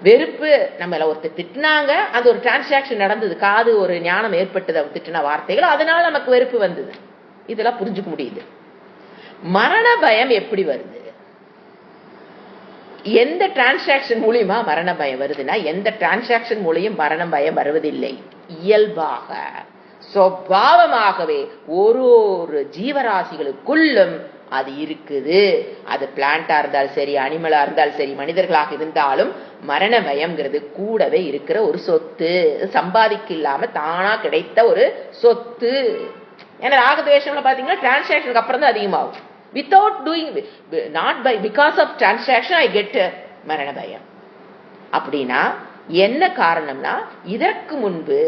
வெறுப்பு, நம்ம ஒருத்தர் திட்டினாங்க, அது ஒரு டிரான்சாக்சன் நடந்தது, காது ஒரு ஞானம் ஏற்பட்டது, அவர் திட்டின வார்த்தைகள், அதனால நமக்கு வெறுப்பு வந்தது. இதெல்லாம் புரிஞ்சுக்க முடியுது. மரண பயம் எப்படி வருது? எந்த டிரான்சாக்சன் மூலியமா மரண பயம் வருதுன்னா, எந்த டிரான்சாக்சன் மூலியம் மரண பயம் வருவதில்லை. இயல்பாக சுபாவமாகவே ஒரு ஜீவராசிகளுக்குள்ளும் அது இருக்குது. அது பிளான்டா இருந்தாலும் சரி, அனிமலா இருந்தாலும் சரி, மனிதர்களாக இருந்தாலும் மரண பயம்ங்கிறது கூடவே இருக்கிற ஒரு சொத்து, சம்பாதிக்க இல்லாம தானா கிடைத்த ஒரு சொத்து. ஏன்னா ராகத்வேஷம்ல பாத்தீங்கன்னா டிரான்சாக்சனுக்கு அப்புறம் தான் அதிகமாகும். without doing, not by because of transaction I get மரண பயம். அப்படின்னா என்ன காரணம்னா, இதற்கு முன்பு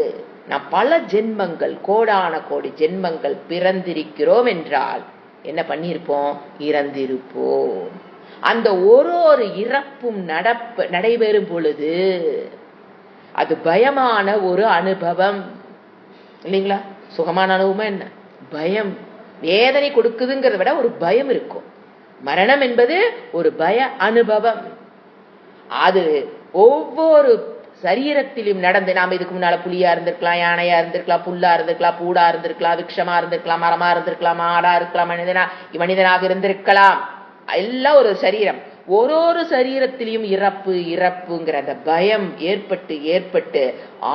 நாம் பல ஜென்மங்கள், கோடான கோடி ஜென்மங்கள் பிறந்திருக்கிறோம் என்றால் என்ன பண்ணியிருப்போம்? இறந்திருப்போம். அந்த ஒரு இறப்பும் நடைபெறும் பொழுது அது பயமான ஒரு அனுபவம் இல்லைங்களா? சுகமான அனுபவம் என்ன? பயம். வேதனை கொடுக்குதுங்கிறத விட ஒரு பயம் இருக்கும். மரணம் என்பது ஒரு பய அனுபவம். அது ஒவ்வொரு சரீரத்திலும் நடந்து, நாம இதுக்கு முன்னால புலியா இருந்திருக்கலாம், யானையா இருந்திருக்கலாம், புல்லா இருந்திருக்கலாம், பூடா இருந்திருக்கலாம், விக்ஷமா இருந்திருக்கலாம், மரமா இருந்திருக்கலாம், ஆடா இருக்கலாம், மனிதனாக இருந்திருக்கலாம். எல்லாம் ஒரு சரீரம். ஒரு சரீரத்திலையும் இறப்புங்கிற அந்த பயம் ஏற்பட்டு ஏற்பட்டு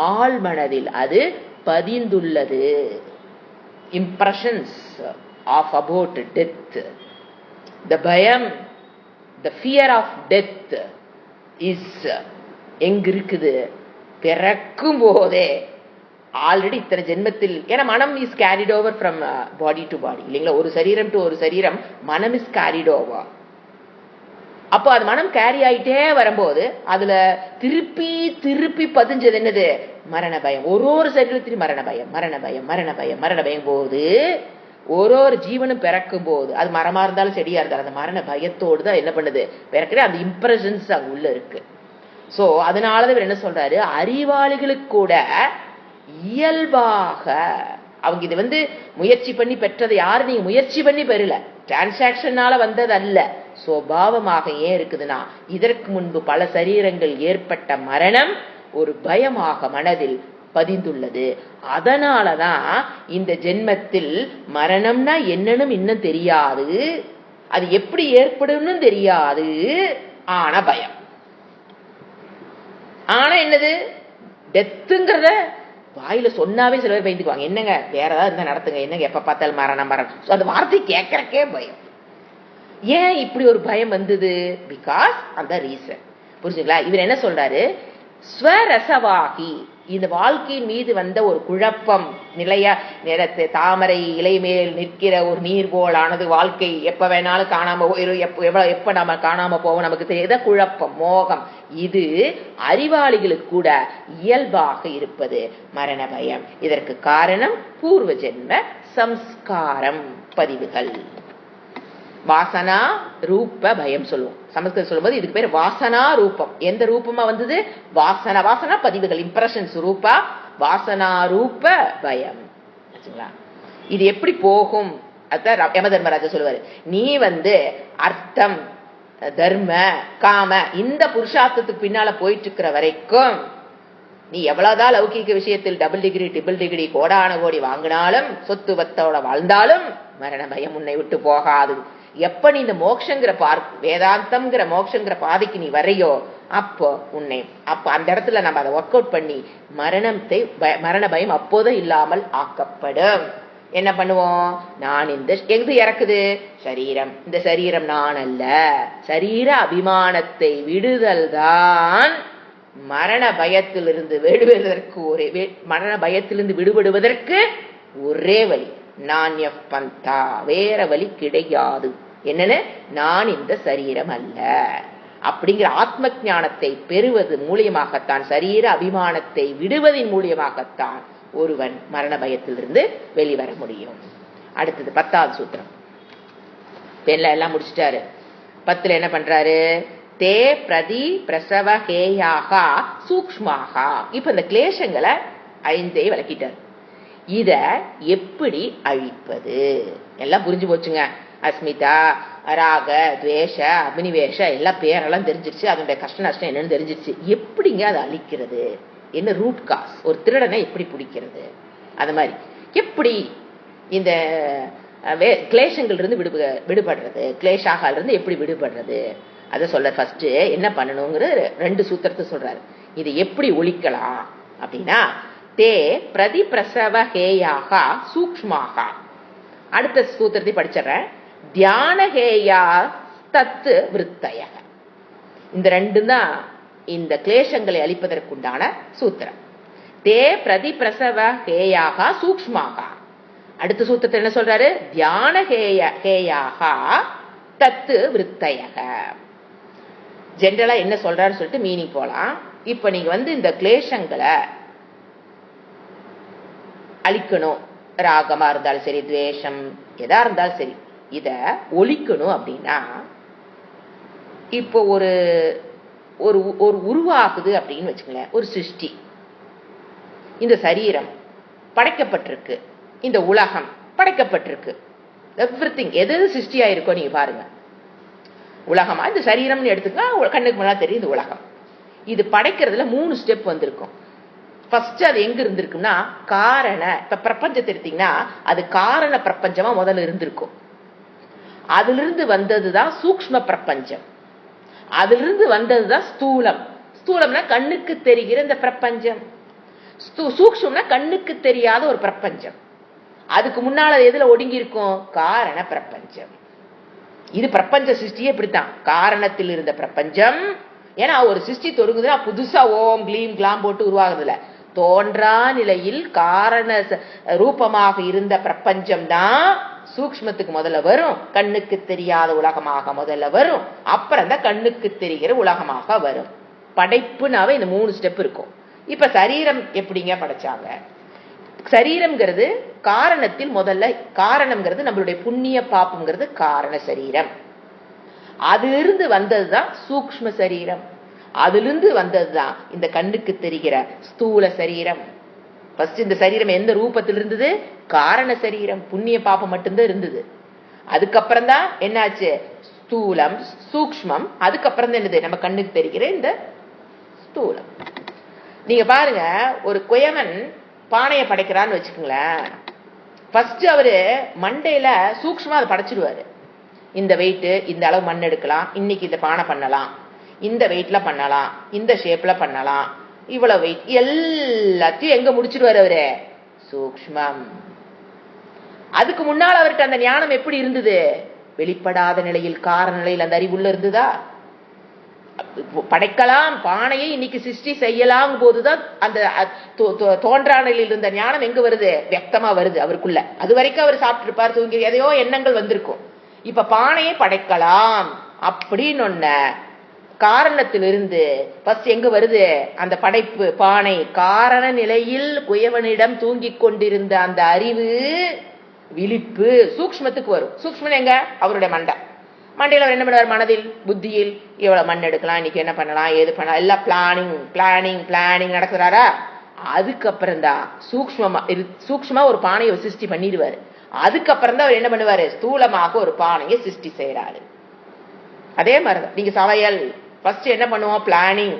ஆள் மனதில் அது பதிந்துள்ளது. Impressions of about death. The பயம், the fear of death is எங்க இருக்குது? பிறக்கும் போதே ஆல்ரெடி இத்தனை ஜென்மத்தில். ஏன்னா மனம் is carried over from body to body இல்லைங்களா? ஒரு சரீரம் டு ஒரு சரீரம் மனம் இஸ் கேரிட் ஓவர். அப்போ அது மனம் கேரி ஆயிட்டே வரும்போது அதுல திருப்பி திருப்பி பதிஞ்சது என்னது? மரண பயம். ஒரு சரீரத்திலும் மரண பயம், மரண பயம், மரண பயம், மரண பயம் போது ஒரு ஜீவனும் பிறக்கும் போது, அது மரமா இருந்தாலும் செடியா இருந்தாலும் அந்த மரண பயத்தோடு தான் என்ன பண்ணுது? பிறக்கிற அந்த இம்ப்ரெஷன்ஸ் அங்க உள்ள இருக்கு. சோ அதனாலதான் இவர் என்ன சொல்றாரு? அறிவாளிகளுக்கு கூட இயல்பாக அவங்க இது முயற்சி பண்ணி பெற்றது. யாரு நீங்க முயற்சி பண்ணி பெறல, டிரான்சாக்சனால வந்தது அல்ல, சுபாவமாக. ஏன் இருக்குதுன்னா, இதற்கு முன்பு பல சரீரங்கள் ஏற்பட்ட மரணம் ஒரு பயமாக மனதில் பதிந்துள்ளது. அதனாலதான் இந்த ஜென்மத்தில் மரணம்னா என்னன்னு இன்னும் தெரியாது, அது எப்படி ஏற்படும் தெரியாது. ஆனா பயம். ஆனா என்னது? டெத்துங்கிறத வாயில சொன்னாவே சில பேர் பயந்துக்குவாங்க. என்னங்க வேற ஏதாவது இருந்தா நடத்துங்க, என்னங்க எப்ப பார்த்தாலும் மரணம் மரணம். அந்த வார்த்தை கேட்கறக்கே பயம். ஏன் இப்படி ஒரு பயம் வந்தது? பிகாஸ் அந்த ரீசன். புரிஞ்சுங்களா? இவர் என்ன சொல்றாரு? ஸ்வரசவாகி, இந்த வாழ்க்கையின் மீது வந்த ஒரு குழப்பம், நிலையா நிறத்து தாமரை இலை மேல் நிற்கிற ஒரு நீர் போலானது வாழ்க்கை. எப்ப வேணாலும் காணாம எப்ப நாம காணாம போவோம் நமக்கு தெரியாத குழப்பம், மோகம். இது அறிவாளிகளுக்கு கூட இயல்பாக இருப்பது மரண பயம். இதற்கு காரணம் பூர்வ ஜென்ம சம்ஸ்காரம், பதிவுகள். வாசனா ரூப பயம் சொல்லுவோம். சமஸ்கிருதம் சொல்லும்போது இதுக்கு பேர் வாசனா ரூபம். எந்த ரூபமா வந்தது? வாசனா. வாசனா பதிவுகள், இம்ப்ரெஷன்ஸ். ரூபா வாசனா ரூப பயம். இது எப்படி போகும்? அதான் யம தர்மராஜா சொல்லுவாரு. நீ அர்த்தம், தர்ம, காம இந்த புருஷார்த்தத்துக்கு பின்னால போயிட்டு இருக்கிற வரைக்கும் நீ எவ்வளவுதான் லௌகீக விஷயத்தில் டபுள் டிகிரி ட்ரிபிள் டிகிரி கோடான கோடி வாங்கினாலும், சொத்து வத்தோட வாழ்ந்தாலும் மரண பயம் உன்னை விட்டு போகாது. எப்ப நீ இந்த மோட்சங்கிற வேதாந்தம்ங்கிற மோட்சங்கிற பாதைக்கு நீ வரையோ, அப்போ அந்த இடத்துல நம்ம அதை ஒர்க் அவுட் பண்ணி மரண பயம் அப்போதும் இல்லாமல் ஆக்கப்படும். என்ன பண்ணுவோம்? நான் எது இறக்குது? சரீரம். இந்த சரீரம் நான் அல்ல. சரீர அபிமானத்தை விடுதல் தான் மரண பயத்திலிருந்து விடுபடுவதற்கு ஒரே வழி. நான்ய பந்தா, வேற வழி கிடையாது. என்னன்னு? நான் இந்த சரீரம் அல்ல அப்படிங்கிற ஆத்ம ஞானத்தை பெறுவது மூலியமாகத்தான், சரீர அபிமானத்தை விடுவதின் மூலியமாகத்தான் ஒருவன் மரண பயத்திலிருந்து வெளிவர முடியும். அடுத்தது 10வது சூத்திரம். பெண்ல எல்லாம் முடிச்சிட்டாரு. 10ல என்ன பண்றாரு? தே பிரதி பிரசவ ஹேயாக சூக்ஷ்மாக. இப்ப இந்த கிளேசங்களை 5 விளக்கிட்டார். இத எப்படி அழிப்பது எல்லாம் புரிஞ்சு போச்சுங்க. அஸ்மிதா, ராக, துவேஷ, அபினிவேஷ எல்லாம் பேரெல்லாம் தெரிஞ்சிருச்சு. அதனுடைய கஷ்ட நஷ்டம் என்னன்னு தெரிஞ்சிருச்சு. எப்படிங்க அதை அழிக்கிறது? என்ன ரூட் காஸ்? ஒரு திருடனை எப்படி பிடிக்கிறது? அது மாதிரி எப்படி இந்த கிளேஷங்கள் இருந்து விடுபடுறது, கிளேஷாக இருந்து எப்படி விடுபடுறது அதை சொல்ல. ஃபர்ஸ்ட் என்ன பண்ணணுங்கிற 2 சூத்திரத்தை சொல்றாரு. இது எப்படி ஒழிக்கலாம் அப்படின்னா, தே பிரதி பிரசவ ஹேயாக சூக்ஷ்மாக. அடுத்த சூத்திரத்தை படிச்சிடறேன். தியான ஹேயா தத்து விருத்தய. இந்த 2 தான் இந்த கிளேசங்களை அழிப்பதற்குண்டான சூத்திரம். தே பிரதி பிரசவ ஹேயாக சூக்ஷ்மாக. அடுத்த சூத்திரத்தை என்ன சொல்றாரு? தியான கேயாக தத்து விருத்தயக. ஜென்ரலா என்ன சொல்றாரு சொல்லிட்டு மீனிங் போலாம். இப்ப நீங்க இந்த கிளேஷங்களை அழிக்கணும், ராகமா இருந்தாலும் சரி, துவேஷம் எதா இருந்தாலும் சரி, இத ஒழிக்கணும் அப்படின்னா இப்போ ஒரு ஒரு ஒரு உருவாகுது அப்படின்னு வச்சுங்களேன். ஒரு சிருஷ்டி, இந்த சரீரம் படைக்கப்பட்டிருக்கு, இந்த உலகம் படைக்கப்பட்டிருக்கு, எவ்ரிதிங் எது சிருஷ்டியா இருக்கோ நீங்க பாருங்க. உலகமா இந்த சரீரம்னு எடுத்துக்கலாம், கண்ணுக்கு முன்னாடி தெரியும் இந்த உலகம். இது படைக்கிறதுல 3 ஸ்டெப் வந்திருக்கும். ஃபர்ஸ்ட் அது எங்க இருந்திருக்குன்னா காரண, இப்ப பிரபஞ்சத்தை எடுத்தீங்கன்னா அது காரண பிரபஞ்சமா முதல்ல இருந்திருக்கும். அதுல இருந்து வந்ததுதான் சூக்ஷ்ம பிரபஞ்சம், அதுல இருந்து வந்ததுதான் ஸ்தூலம். ஸ்தூலம்னா கண்ணுக்கு தெரிகிற இந்த பிரபஞ்சம், சூக்ஷ்மம்னா கண்ணுக்கு தெரியாத ஒரு பிரபஞ்சம். அதுக்கு முன்னால எதுல ஒடுங்கி இருக்கும்? காரண பிரபஞ்சம். இது பிரபஞ்ச சிருஷ்டியே இப்படித்தான், காரணத்தில் இருந்த பிரபஞ்சம். ஏன்னா ஒரு சிருஷ்டி தொடங்குதுன்னா புதுசா ஓம் கிளீம் கிளாம் போட்டு உருவாகுதுல, தோன்றா நிலையில் காரண ரூபமாக இருந்த பிரபஞ்சம் தான் சூக்ஷ்மத்துக்கு முதல்ல வரும், கண்ணுக்கு தெரியாத உலகமாக முதல்ல வரும், அப்புறம் தான் கண்ணுக்கு தெரிகிற உலகமாக வரும். படைப்புனாவே இந்த 3 ஸ்டெப் இருக்கும். இப்ப சரீரம் எப்படிங்க படைச்சாங்க? சரீரம்ங்கிறது காரணத்தில் முதல்ல, காரணம்ங்கிறது நம்மளுடைய புண்ணிய பாப்பம்ங்கிறது காரண சரீரம். அதிலிருந்து வந்ததுதான் சூக்ஷ்ம சரீரம், அதிலிருந்து வந்ததுதான் இந்த கண்ணுக்கு தெரிகிற ஸ்தூல சரீரம். ஃபர்ஸ்ட் இந்த சரீரம் எந்த ரூபத்தில் இருந்தது? காரண சரீரம், புண்ணிய பாப்பம் மட்டும்தான் இருந்தது. அதுக்கப்புறம் தான் என்னாச்சு? ஸ்தூலம், சூக்ஷ்மம், அதுக்கப்புறம் தான் என்னது? நம்ம கண்ணுக்கு தெரிகிற இந்த ஸ்தூலம். நீங்க பாருங்க, ஒரு குயவன் பானையை படைக்கிறான்னு வச்சுக்கோங்களேன். ஃபர்ஸ்ட் அவரு மண்டையில சூக்ஷ்மா அதை படைச்சிருவாரு. இந்த வெயிட், இந்த அளவு மண் எடுக்கலாம், இன்னைக்கு இந்த பானை பண்ணலாம், இந்த வெயிட்ல பண்ணலாம், இந்த ஷேப்ல பண்ணலாம், இவ்வளவு வெயிட், எல்லாத்தையும் எங்க முடிச்சிருவாரு அவரு? சூக்ஷ்மம். அதுக்கு முன்னால் அவர்கிட்ட அந்த ஞானம் எப்படி இருந்தது? வெளிப்படாத நிலையில், காரண நிலையில் அந்த அறிவுள்ள இருந்ததா? படைக்கலாம், பானையை இன்னைக்கு சிருஷ்டி செய்யலாம் போதுதான் அந்த தோன்றா நிலையில் இருந்த ஞானம் எங்க வருது? வியக்தமா வருது அவருக்குள்ள. அது வரைக்கும் அவர் சாப்பிட்டு இருப்பார், தூங்கி எதையோ எண்ணங்கள் வந்திருக்கும். இப்ப பானையை படைக்கலாம் அப்படின்னு காரணத்திலிருந்து ஃபர்ஸ்ட் எங்க வருது அந்த படைப்பு? பானை காரண நிலையில் குயவனிடம் தூங்கிக் கொண்டிருந்த அந்த அறிவு விழிப்பு சூக்ஷ்மத்துக்கு வரும். சூக்ஷ்மம் எங்க? அவருடைய மண்டையில அவர் என்ன பண்ணுவார்? மனதில், புத்தியில் இவ்வளவு மண் எடுக்கலாம், இன்னைக்கு என்ன பண்ணலாம், ஏது பண்ணலாம், எல்லாம் பிளானிங் பிளானிங் பிளானிங் நடக்கிறாரா? அதுக்கப்புறம் தான் சூக்ஷ்மமா ஒரு பானையை சிருஷ்டி பண்ணிடுவாரு. அதுக்கப்புறம் தான் அவர் என்ன பண்ணுவாரு? ஸ்தூலமாக ஒரு பானையை சிருஷ்டி செய்யறாரு. அதே மாதிரிதான் நீங்க சமையல் ஃபர்ஸ்ட் என்ன பண்ணுவோம்? பிளானிங்,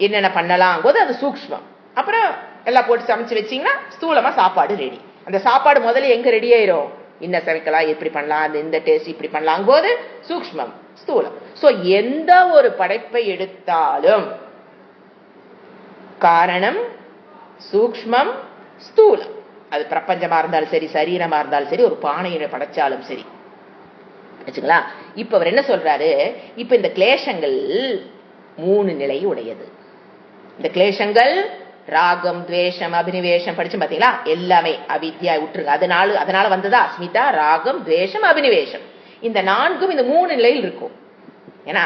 என்னென்ன பண்ணலாம் போது அது சூக்ஷ்மம். அப்புறம் எல்லாம் போட்டு சமைச்சு வச்சீங்கன்னா ஸ்தூலமா சாப்பாடு ரெடி. அந்த சாப்பாடு முதல்ல எங்க ரெடி ஆயிரும்? இன்ன சமைக்கலாம், எப்படி பண்ணலாம், இந்த டேஸ்ட் இப்படி பண்ணலாம் போது சூக்ஷ்மம், ஸ்தூலம். சோ எந்த ஒரு படைப்பை எடுத்தாலும் காரணம், சூக்ஷ்மம், ஸ்தூலம். அது பிரபஞ்சமா இருந்தாலும் சரி, சரீரமா இருந்தாலும் சரி, ஒரு பானையை படைச்சாலும் சரி வச்சுங்களா. இப்ப அவர் என்ன சொல்றாரு? இப்ப இந்த கிளேஷங்கள் 3 நிலை உடையது. இந்த கிளேஷங்கள் ராகம், துவேஷம், அபினிவேஷம் படிச்சு பாத்தீங்களா? எல்லாமே அவித்யா விட்டுருங்க. அதனால வந்ததா அஸ்மிதா, ராகம், துவேஷம், அபினிவேஷம். இந்த 4ம் இந்த 3 நிலையில் இருக்கும். ஏன்னா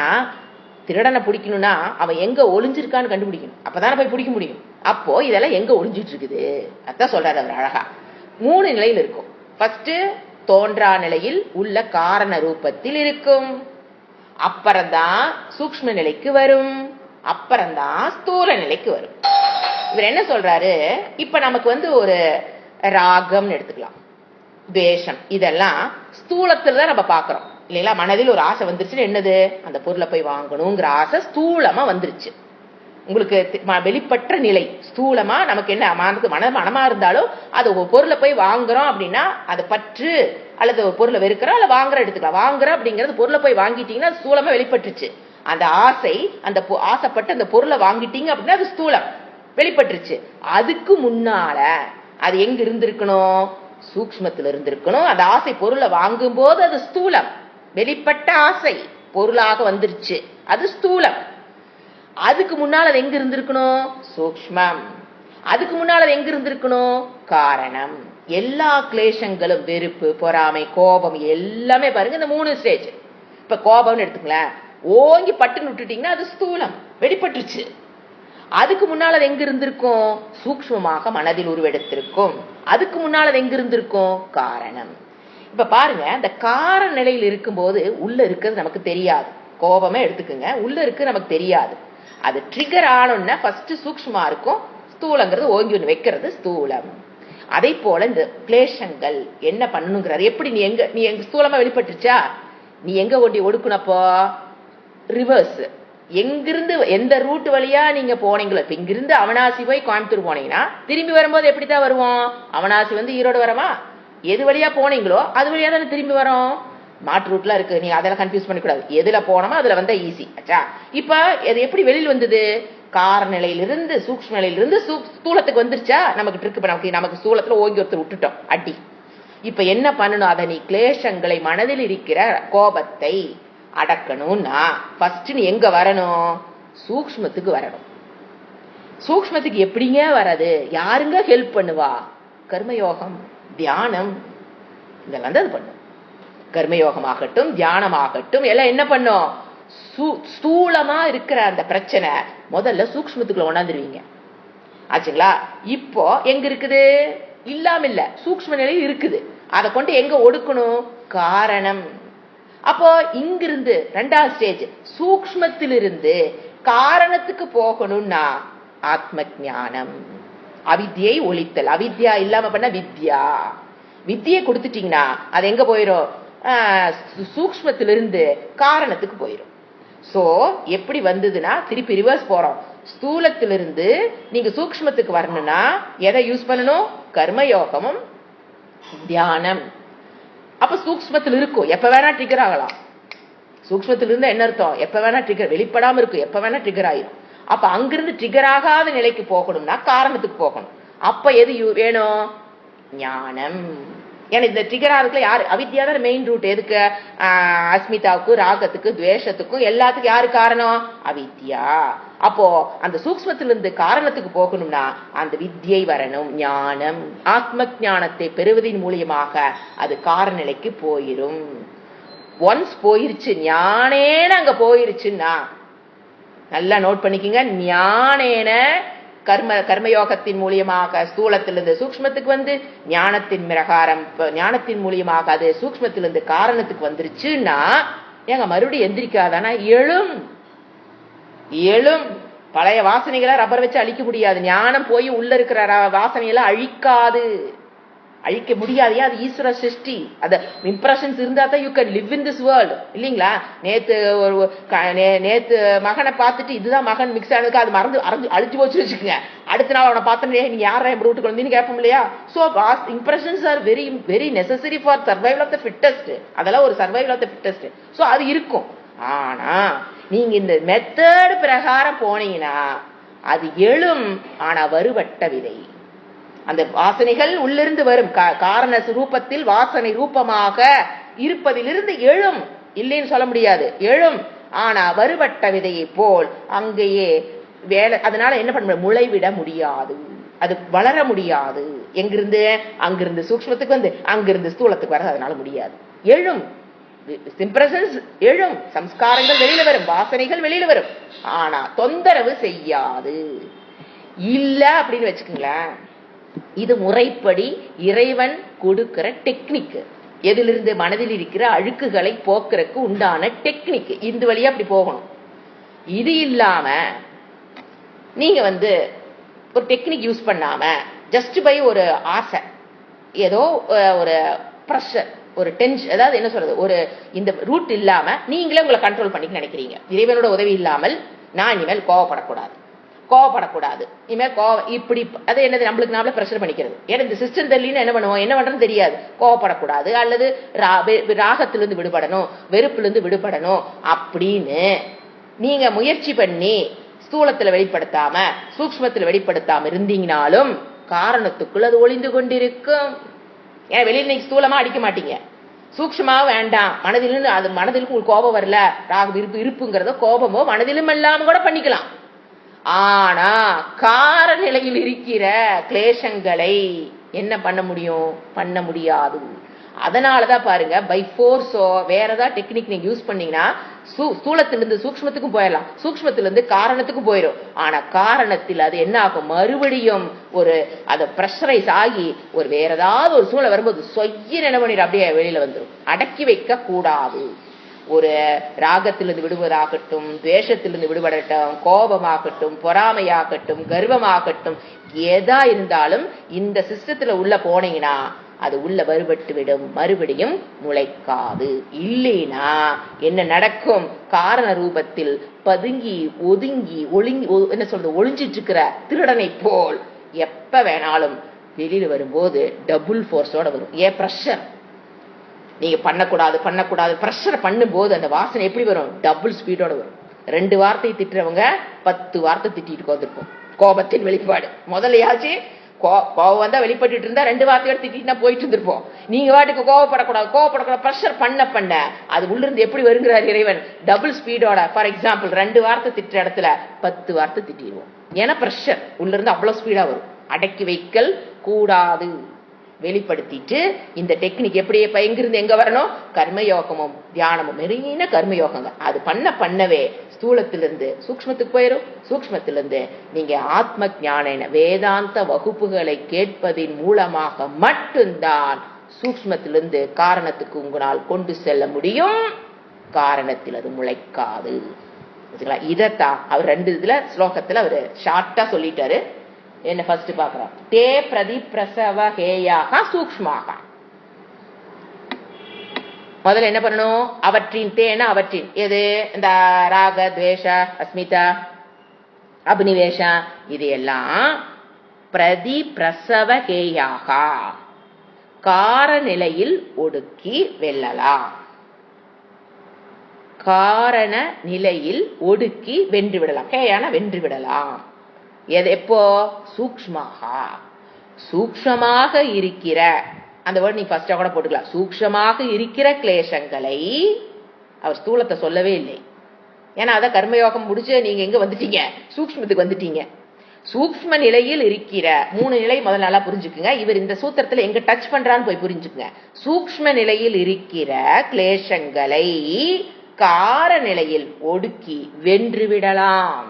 திருடனை பிடிக்கணும்னா அவன் எங்க ஒளிஞ்சிருக்கான்னு கண்டுபிடிக்கணும், அப்பதானே போய் பிடிக்க முடியும். அப்போ இதெல்லாம் எங்க ஒளிஞ்சிட்டு இருக்குது அதான் சொல்றாரு அவர் அழகா. 3 நிலையில் இருக்கும். ஃபர்ஸ்ட் தோன்றா நிலையில் உள்ள காரண ரூபத்தில் இருக்கும், அப்புறம்தான் சூக்ஷ்ம நிலைக்கு வரும், அப்புறம்தான் ஸ்தூல நிலைக்கு வரும். இவர் என்ன சொல்றாரு? இப்ப நமக்கு ஒரு ராகம்னு எடுத்துக்கலாம், துவேஷம், இதெல்லாம் ஸ்தூலத்துல தான் நம்ம பாக்குறோம் இல்லைங்களா? மனதில் ஒரு ஆசை வந்துருச்சுன்னு என்னது? அந்த பொருளை போய் வாங்கணுங்கிற ஆசை ஸ்தூலமா வந்துருச்சு. உங்களுக்கு வெளிப்பட்ட நிலை ஸ்தூலமா நமக்கு என்ன மனமா இருந்தாலும் அது ஒரு பொருளை போய் வாங்குறோம் அப்படின்னா அது பற்று, அல்லது ஒரு பொருளை வெறுக்கிறோம், அல்ல வாங்குற எடுத்துக்கலாம். வாங்குற அப்படிங்கறது பொருளை போய் வாங்கிட்டீங்கன்னா ஸ்தூலமா வெளிப்பட்டுருச்சு. அந்த ஆசை, அந்த ஆசைப்பட்டு அந்த பொருளை வாங்கிட்டீங்க அப்படின்னா அது ஸ்தூலம் வெளிப்பட்டுருச்சு. அதுக்கு முன்னால அது எங்க இருந்திருக்கணும்? சூக்ஷ்மத்துல இருந்திருக்கணும். அந்த ஆசை பொருளை வாங்கும் போது அது ஸ்தூலம், வெளிப்பட்ட ஆசை பொருளாக வந்துருச்சு, அது ஸ்தூலம். அதுக்கு முன்னால் அது எங்க இருந்திருக்கணும்? சூக்ஷ்மம். அதுக்கு முன்னால் அது எங்க இருந்திருக்கணும்? காரணம். எல்லா கிளேஷங்களும் வெறுப்பு, பொறாமை, கோபம் எல்லாமே பாருங்க இந்த 3 ஸ்டேஜ். இப்ப கோபம்னு எடுத்துங்களேன், ஓங்கி பட்டுன்னு விட்டுட்டீங்கன்னா அது ஸ்தூலம், வெளிப்பட்டுருச்சு. அதுக்கு முன்னால் அது எங்க இருந்திருக்கும்? சூக்ஷ்மமாக மனதில் உருவெடுத்திருக்கும். அதுக்கு முன்னால் அது எங்க இருந்திருக்கும்? காரணம். இப்ப பாருங்க, அந்த காரண நிலையில் இருக்கும்போது உள்ள இருக்கிறது நமக்கு தெரியாது. கோபமே எடுத்துக்குங்க, உள்ள இருக்கு நமக்கு தெரியாது. அது ட்ரிகர் ஆனோன்னா ஃபர்ஸ்ட் சூக்ஷ்மா இருக்கும், ஸ்தூலங்கிறது ஓங்கி ஒன்று வைக்கிறது ஸ்தூலம். அதே போல இந்த கிளேஷங்கள் என்ன பண்ணணுங்கிறது எப்படி? நீ எங்க ஸ்தூலமா வெளிப்பட்டுச்சா, நீ எங்க ஒண்டி ஒடுக்கணப்போ ரிவர்ஸ். எங்கிருந்து எந்த ரூட் வழியா நீங்க போனீங்களோ, இப்ப இங்கிருந்து அவனாசி போய் கோயம்புத்தூர் போனீங்கன்னா திரும்பி வரும்போது எப்படித்தான் வருவோம்? அவனாசி வந்து ஈரோடு வரமா? எது வழியா போனீங்களோ அது வழியா தானே திரும்பி வரும். மாற்று ரூட்லாம் இருக்கு, நீங்க அதெல்லாம் கன்ஃபியூஸ் பண்ணிக்கூடாது. எதுல போனோமோ அதுல வந்தா ஈஸி ஆச்சா. இப்ப அது எப்படி வெளியில் வந்தது? கார நிலையிலிருந்து சூக்ஷ்ம நிலையிலிருந்து ஸ்தூலத்துக்கு வந்துருச்சா? நமக்கு ட்ரிக். நமக்கு ஸ்தூலத்துல ஓங்கி ஒருத்தர் விட்டுட்டோம் அடி. இப்ப என்ன பண்ணணும்? அதை நீ கிளேஷங்களை, மனதில் இருக்கிற கோபத்தை அடக்கணும்னா ஃபர்ஸ்ட் நீ எங்க வரணும்? சூக்ஷ்மத்துக்கு வரணும். சூக்ஷ்மத்துக்கு எப்படிங்க வராது? யாருங்க ஹெல்ப் பண்ணுவா? கர்மயோகம், தியானம், இதெல்லாம் தான் அது பண்ணும். கர்மயோகமாகட்டும், தியானமாகட்டும், எல்லாம் என்ன பண்ணும்? ஸ்தூலமா இருக்கிற அந்த பிரச்சனை முதல்ல சூக்ஷ்மத்துக்குள்ள கொண்டாந்துருவீங்க ஆச்சுங்களா. இப்போ எங்க இருக்குது? இல்லாம இல்ல, சூக்ஷ்ம நிலையில் இருக்குது. அதை கொண்டு எங்க ஒடுக்கணும்? காரணம். அப்போ இங்கிருந்து 2வது ஸ்டேஜ், சூக்ஷ்மத்திலிருந்து காரணத்துக்கு போகணும்னா ஆத்ம ஞானம், அவித்யை ஒழித்தல். அவித்யா இல்லாம பண்ண வித்யா. வித்தியை கொடுத்துட்டீங்கன்னா அது எங்க போயிரும்? சூக்ஷ்மத்திலிருந்து காரணத்துக்கு போயிரும். சோ எப்படி வந்ததுன்னா திருப்பி ரிவர்ஸ் போறோம். ஸ்தூலத்திலிருந்து நீங்க சூக்ஷ்மத்துக்கு வரணும்னா எதை யூஸ் பண்ணணும்? கர்மயோகமும் தியானம். அப்ப சூக்ஷ்மத்தில் இருக்கும், எப்ப வேணா ட்ரிகர் ஆகலாம். சூக்ஷ்மத்தில் இருந்தா என்ன அர்த்தம்? எப்ப வேணா ட்ரிகர், வெளிப்படாம இருக்கும், எப்ப வேணா ட்ரிகர் ஆயிரும். அப்ப அங்கிருந்து ட்ரிகர் ஆகாத நிலைக்கு போகணும்னா காரணத்துக்கு போகணும். அப்ப எது வேணும்? ஞானம். ஏன்னா இந்த ட்ரிகர் ஆகிறதுல யாரு? அவித்யா தான் மெயின் ரூட். எதுக்கு? அஸ்மிதாவுக்கு, ராகத்துக்கு, துவேஷத்துக்கும் எல்லாத்துக்கும் யாரு காரணம்? அவித்யா. அப்போ அந்த சூக்ஷ்மத்திலிருந்து காரணத்துக்கு போகணும்னா அந்த வித்யை வரணும், ஞானம். ஆத்ம ஞானத்தை பெறுவதன் மூலியமாக அது காரண நிலைக்கு போயிரும். ஒன்ஸ் போயிருச்சு, ஞானேன அங்க போயிருச்சுன்னா நல்லா நோட் பண்ணிக்கங்க. ஞானேன கர்மயோகத்தின் மூலியமாக ஸ்தூலத்திலிருந்து சூக்ஷ்மத்துக்கு வந்து ஞானத்தின் மூலியமாக அது சூக்ஷ்மத்திலிருந்து காரணத்துக்கு வந்துருச்சுன்னா ஏங்க மறுபடியும் எந்திரிக்காதானா? எழும். பழைய வாசனைகளை ரப்பர் வச்சு அழிக்க முடியாது. ஞானம் போய் உள்ள இருக்கிற வாசனைகளை அழிக்க முடியாது. அது ஈஸ்வர சிருஷ்டி. அந்த இம்ப்ரெஷன்ஸ் இருந்தா தான் you can live in this world, இல்லீங்களா? நேத்து மகனை பார்த்துட்டு இதுதான் மகன் மிக்ஸ் ஆனதுக்கு அது மறந்து அழிஞ்சு போச்சு வச்சுக்கோங்க. அடுத்த நாள் அவனை பார்த்தோன்னே நீங்க யாரா என் வீட்டுக்கு வந்தீங்கன்னு கேட்போம் இல்லையா? So impressions are very very necessary for survival of the fittest. அதெல்லாம் ஒரு survival of the fittest. So அது இருக்கும். ஆனா நீங்க இந்த மெத்தட் பிரகாரம் போனீங்கன்னா அது எழும். ஆனா வருவட்ட விதை. அந்த வாசனைகள் உள்ளிருந்து வரும். காரண ரூபத்தில் வாசனை ரூபமாக இருப்பதிலிருந்து எழும், இல்லைன்னு சொல்ல முடியாது, எழும். ஆனா வருவட்ட விதையை போல் அங்கேயே வேலை. அதனால என்ன பண்ண முடியும்? முளைவிட முடியாது, அது வளர முடியாது. எங்கிருந்து? அங்கிருந்து சூக்ஷ்மத்துக்கு வந்து அங்கிருந்து ஸ்தூலத்துக்கு வர அதனால முடியாது. எழும், இம்ப்ரெஷன்ஸ் எழும், சம்ஸ்காரங்கள் வெளியில வரும், வாசனைகள் வெளியில வரும். ஆனா தொந்தரவு செய்யாது. இல்ல அப்படின்னு வச்சுக்கோங்களேன். இது முறைப்படி இறைவன் கொடுக்கிற டெக்னிக். எதிலிருந்து? மனதில் இருக்கிற அழுக்குகளை போக்குறதுக்கு உண்டான டெக்னிக். இந்த வழியா அப்படி போகணும். இது இல்லாம நீங்க வந்து ஒரு டெக்னிக் யூஸ் பண்ணாம ஜஸ்ட் பை ஒரு ஆசை, ஏதோ ஒரு ப்ரெஷர், ஒரு டென்ஷன், அதாவது என்ன சொல்றது, ஒரு இந்த ரூட் இல்லாம நீங்களே உங்களை கண்ட்ரோல் பண்ணிக்க நினைக்கிறீங்க. இறைவனோட உதவி இல்லாமல் நான் இனிமேல் கோவப்படக்கூடாது, இனிமேல் இப்படி அது என்னது? நம்மளுக்கு நாமளே பிரஷர் பண்ணிக்கிறது. ஏன்னா இந்த சிஸ்டம் தெரியலன்னு என்ன பண்ணுவோம்? என்ன பண்றதுன்னு தெரியாது. கோவப்படக்கூடாது, அல்லது ராகத்திலிருந்து விடுபடணும், வெறுப்பிலிருந்து விடுபடணும் அப்படின்னு நீங்க முயற்சி பண்ணி ஸ்தூலத்துல வெளிப்படுத்தாம சூக்ஷ்மத்துல வெளிப்படுத்தாம இருந்தீங்கனாலும் காரணத்துக்குள் அது ஒளிந்து கொண்டிருக்கும். ஏன்னா வெளியில நீங்க ஸ்தூலமா அடிக்க மாட்டீங்க, சூக்ஷ்மா வேண்டாம். மனதிலும் அது மனதிலும் உங்களுக்கு கோபம் வரல, ராக இருப்புங்கிறத கோபமோ மனதிலும் இல்லாம கூட பண்ணிக்கலாம். ஆனா கார நிலையில் இருக்கிற கிளேசங்களை என்ன பண்ண முடியும்? பண்ண முடியாது. அதனாலதான் பாருங்க, பை ஃபோர்ஸோ வேற ஏதாவது டெக்னிக் நீங்க யூஸ் பண்ணீங்கன்னா ஸ்தூலத்திலிருந்து சூக்ஷ்மத்துக்கும் போயிடலாம், சூக்ஷ்மத்திலிருந்து காரணத்துக்கும் போயிடும். ஆனா காரணத்தில் அது என்ன ஆகும்? மறுபடியும் ஒரு அதை பிரஷரைஸ் ஆகி ஒரு வேற ஏதாவது ஒரு சூழல் வரும்போது சொய்ய என்ன பண்ணிடும்? அப்படியே வெளியில வந்துடும். அடக்கி வைக்க கூடாது. ஒரு ராகத்திலிருந்து விடுவதாகட்டும், துவேஷத்திலிருந்து விடுபடட்டும், கோபமாகட்டும், பொறாமையாகட்டும், கர்வமாகட்டும், எதா இருந்தாலும் இந்த சிஸ்டத்துல உள்ள போனீங்கன்னா அது உள்ள வருபட்டு விடும், மறுபடியும் முளைக்காது. இல்லைனா என்ன நடக்கும்? காரண ரூபத்தில் பதுங்கி ஒதுங்கி என்ன சொல்றது, ஒளிஞ்சிட்டு இருக்கிற திருடனை போல் எப்ப வேணாலும் வெளியில வரும்போது டபுள் ஃபோர்ஸோட வரும். ஏன்? பிரஷர். நீங்க பண்ணக்கூடாது பிரஷர் பண்ணும்போது அந்த வாசனை எப்படி வரும்? டபுள் ஸ்பீடோட வரும். 2 வார்த்தை திட்டுறவங்க 10 வார்த்தை திட்டிட்டு வந்திருப்போம். கோபத்தின் வெளிப்பாடு. முதலையாச்சு கோபம் வந்தா வெளிப்பட்டு இருந்தா 2 வார்த்தையோட திட்டினா போயிட்டு இருந்திருப்போம். நீங்க வாட்டுக்கு கோவப்படக்கூடாது பிரஷர் பண்ண அது உள்ள இருந்து எப்படி வருகிறார் இறைவன்? டபுள் ஸ்பீடோட. ஃபார் எக்ஸாம்பிள் 2 வார்த்தை திட்டுற இடத்துல 10 வார்த்தை திட்டிடுவோம். ஏன்னா பிரஷர் உள்ள இருந்து அவ்வளவு ஸ்பீடா வரும். அடக்கி வைக்கல் கூடாது. வெளிப்படுத்திட்டு இந்த டெக்னிக் எப்படியே எங்கிருந்து எங்க வரணும்? கர்மயோகமும் தியானமும் மெரின கர்மயோகங்க. அது பண்ணவே ஸ்தூலத்திலிருந்து சூக்ஷ்மத்துக்கு போயிடும். சூக்ஷ்மத்திலிருந்து நீங்க ஆத்ம ஞான வேதாந்த வகுப்புகளை கேட்பதின் மூலமாக மட்டும்தான் சூக்ஷ்மத்திலிருந்து காரணத்துக்கு உங்களால் கொண்டு செல்ல முடியும். காரணத்தில் அது முளைக்காது. இதத்தான் அவர் 2 இதுல ஸ்லோகத்துல அவரு ஷார்ட்டா சொல்லிட்டாரு. என்ன ஃபர்ஸ்ட் பாக்குறோம்? தே பிரதி பிரசவ ஹேயாக சூக்ஷ்மாக. முதல்ல என்ன பண்ணணும்? அவற்றின் தேன அவற்றின் எது? இந்த ராக துவேஷ அஸ்மிதா அபினிவேஷா இது எல்லாம் பிரதி பிரசவ ஹேயாக கார நிலையில் ஒடுக்கி வெல்லலாம். காரண நிலையில் ஒடுக்கி வென்று விடலாம். ஹேயான வென்று விடலாம். எப்போ? சூக்ஷ்மமாக இருக்கிற அந்த வேர்ட் நீ ஃபர்ஸ்டா கூட போட்டுக்கலாம். சூக்ஷ்மமாக இருக்கிற கிளேசங்களை அவர் ஸ்தூலத்தை சொல்லவே இல்லை. ஏன்னா அத கர்மயோகம் முடிச்சு நீங்க எங்க வந்துட்டீங்க? சூக்ஷ்மத்துக்கு வந்துட்டீங்க. சூக்ஷ்ம நிலையில் இருக்கிற 3 நிலை முதல்ல நல்லா புரிஞ்சுக்குங்க. இவர் இந்த சூத்திரத்துல எங்க டச் பண்றான்னு போய் புரிஞ்சுக்குங்க. சூக்ஷ்ம நிலையில் இருக்கிற கிளேசங்களை கார நிலையில் ஒடுக்கி வென்று விடலாம்.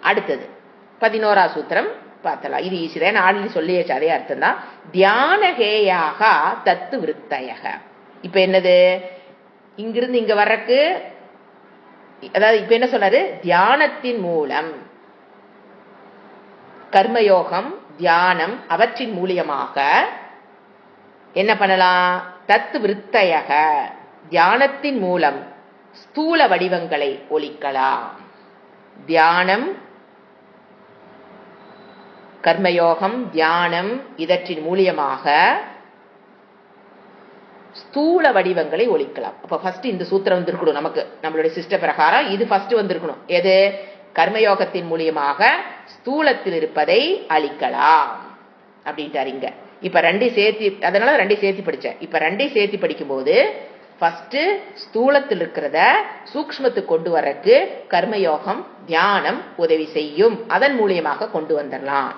அடுத்தது 11ஆம் சூத்திரம் பார்த்தலாம். இது ஈஸிதான், ஆல்ரெடி சொல்லியாச்சு. அதே அர்த்தம் தான். தியானகேயாக தத்து விருத்தயக. இப்ப என்னது? இங்கிருந்து இங்க வர்றக்கு, அதாவது இப்ப என்ன சொல்றாரு? தியானத்தின் மூலம் கர்மயோகம் தியானம் அவற்றின் மூலியமாக என்ன பண்ணலாம்? தத்து விருத்தயக தியானத்தின் மூலம் ஸ்தூல வடிவங்களை ஒழிக்கலாம். தியானம் கர்மயோகம் தியானம் இதற்றின் மூலியமாக ஸ்தூல வடிவங்களை ஒழிக்கலாம். அப்ப ஃபர்ஸ்ட் இந்த சூத்திரம் வந்திருக்கணும் நமக்கு. நம்மளுடைய சிஸ்ட பிரகாரம் இது ஃபர்ஸ்ட் வந்திருக்கணும். எது? கர்மயோகத்தின் மூலியமாக ஸ்தூலத்தில் இருப்பதை அழிக்கலாம் அப்படின்ட்டாரு இங்க. இப்ப 2 சேர்த்து, அதனால 2 சேர்த்து படிச்சேன். இப்ப 2 சேர்த்து படிக்கும் போது ஃபர்ஸ்ட் ஸ்தூலத்தில் இருக்கிறத சூக்ஷ்மத்துக்கு கொண்டு வரக்கு கர்மயோகம் தியானம் உதவி செய்யும். அதன் மூலியமாக கொண்டு வந்துடலாம்.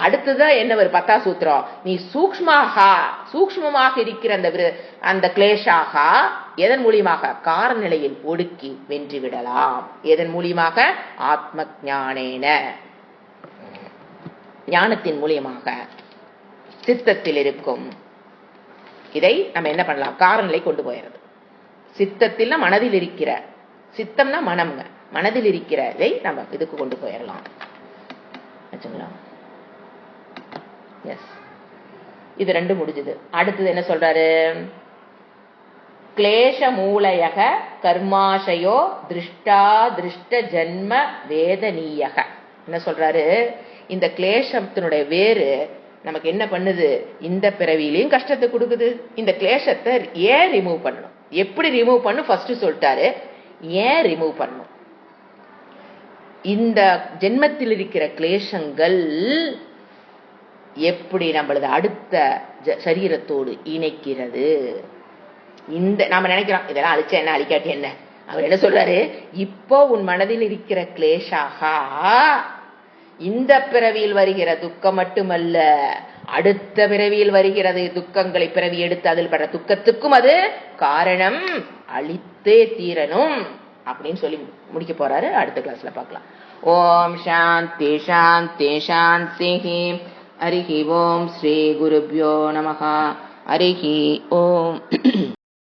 அடுத்ததான் என்ன ஒரு 10ஆம் சூத்திரம்? நீ சூக்ஷ்மமாக இருக்கிற அந்த கிளேஷாக எதன் மூலியமாக? கார நிலையில் ஒடுக்கி வென்று விடலாம். எதன் மூலியமாக? ஆத்ம ஞானேன ஞானத்தின் மூலியமாக சித்தத்தில் இருக்கும். இதை நம்ம என்ன பண்ணலாம்? காரநிலை கொண்டு போயிடுறது. சித்தத்தில் மனதில் இருக்கிற, சித்தம்னா மனம்ங்க, மனதில் இருக்கிறதை நம்ம இதுக்கு கொண்டு போயிடலாம். எஸ், இது 2 முடிஞ்சது. அடுத்தது என்ன சொல்றாரு? கிளேஷ மூலயக கர்மாசயோ திருஷ்டா திருஷ்ட ஜன்ம வேதனீயக. என்ன சொல்றாரு? இந்த கிளேசத்தினுடைய வேறு நமக்கு என்ன பண்ணுது? இந்த பிறவியிலையும் கஷ்டத்தை கொடுக்குது. இந்த கிளேசத்தை ஏன் ரிமூவ் பண்ணணும்? எப்படி ரிமூவ் பண்ணும் ஃபர்ஸ்ட் சொல்லிட்டாரு. ஏன் ரிமூவ் பண்ணும்? இந்த ஜென்மத்தில் இருக்கிற கிளேசங்கள் எப்படி நம்மளது அடுத்த சரீரத்தோடு இணைக்கிறது? இந்த நாம நினைக்கிறோம் இதெல்லாம் அழிச்சா என்ன, அழிக்காட்டி என்ன, அவர் என்ன சொல்றாரு, இப்போ உன் மனதில் இருக்கிற கிளேஷாகா இந்த பிறவியில் வருகிற துக்கம் மட்டுமல்ல, அடுத்த பிறவியில் வருகிறது துக்கங்களை பிறவி எடுத்து அதில் படுற துக்கத்துக்கும் அது காரணம், அழித்தே தீரணும் அப்படின்னு சொல்லி முடிக்க போறாரு. அடுத்த கிளாஸ்ல பார்க்கலாம். ஓம் சாந்தி சாந்தி சாந்தி. ஹரிஹி ஓம். ஸ்ரீ குருப்யோ நமஹ. ஹரிஹி ஓம்.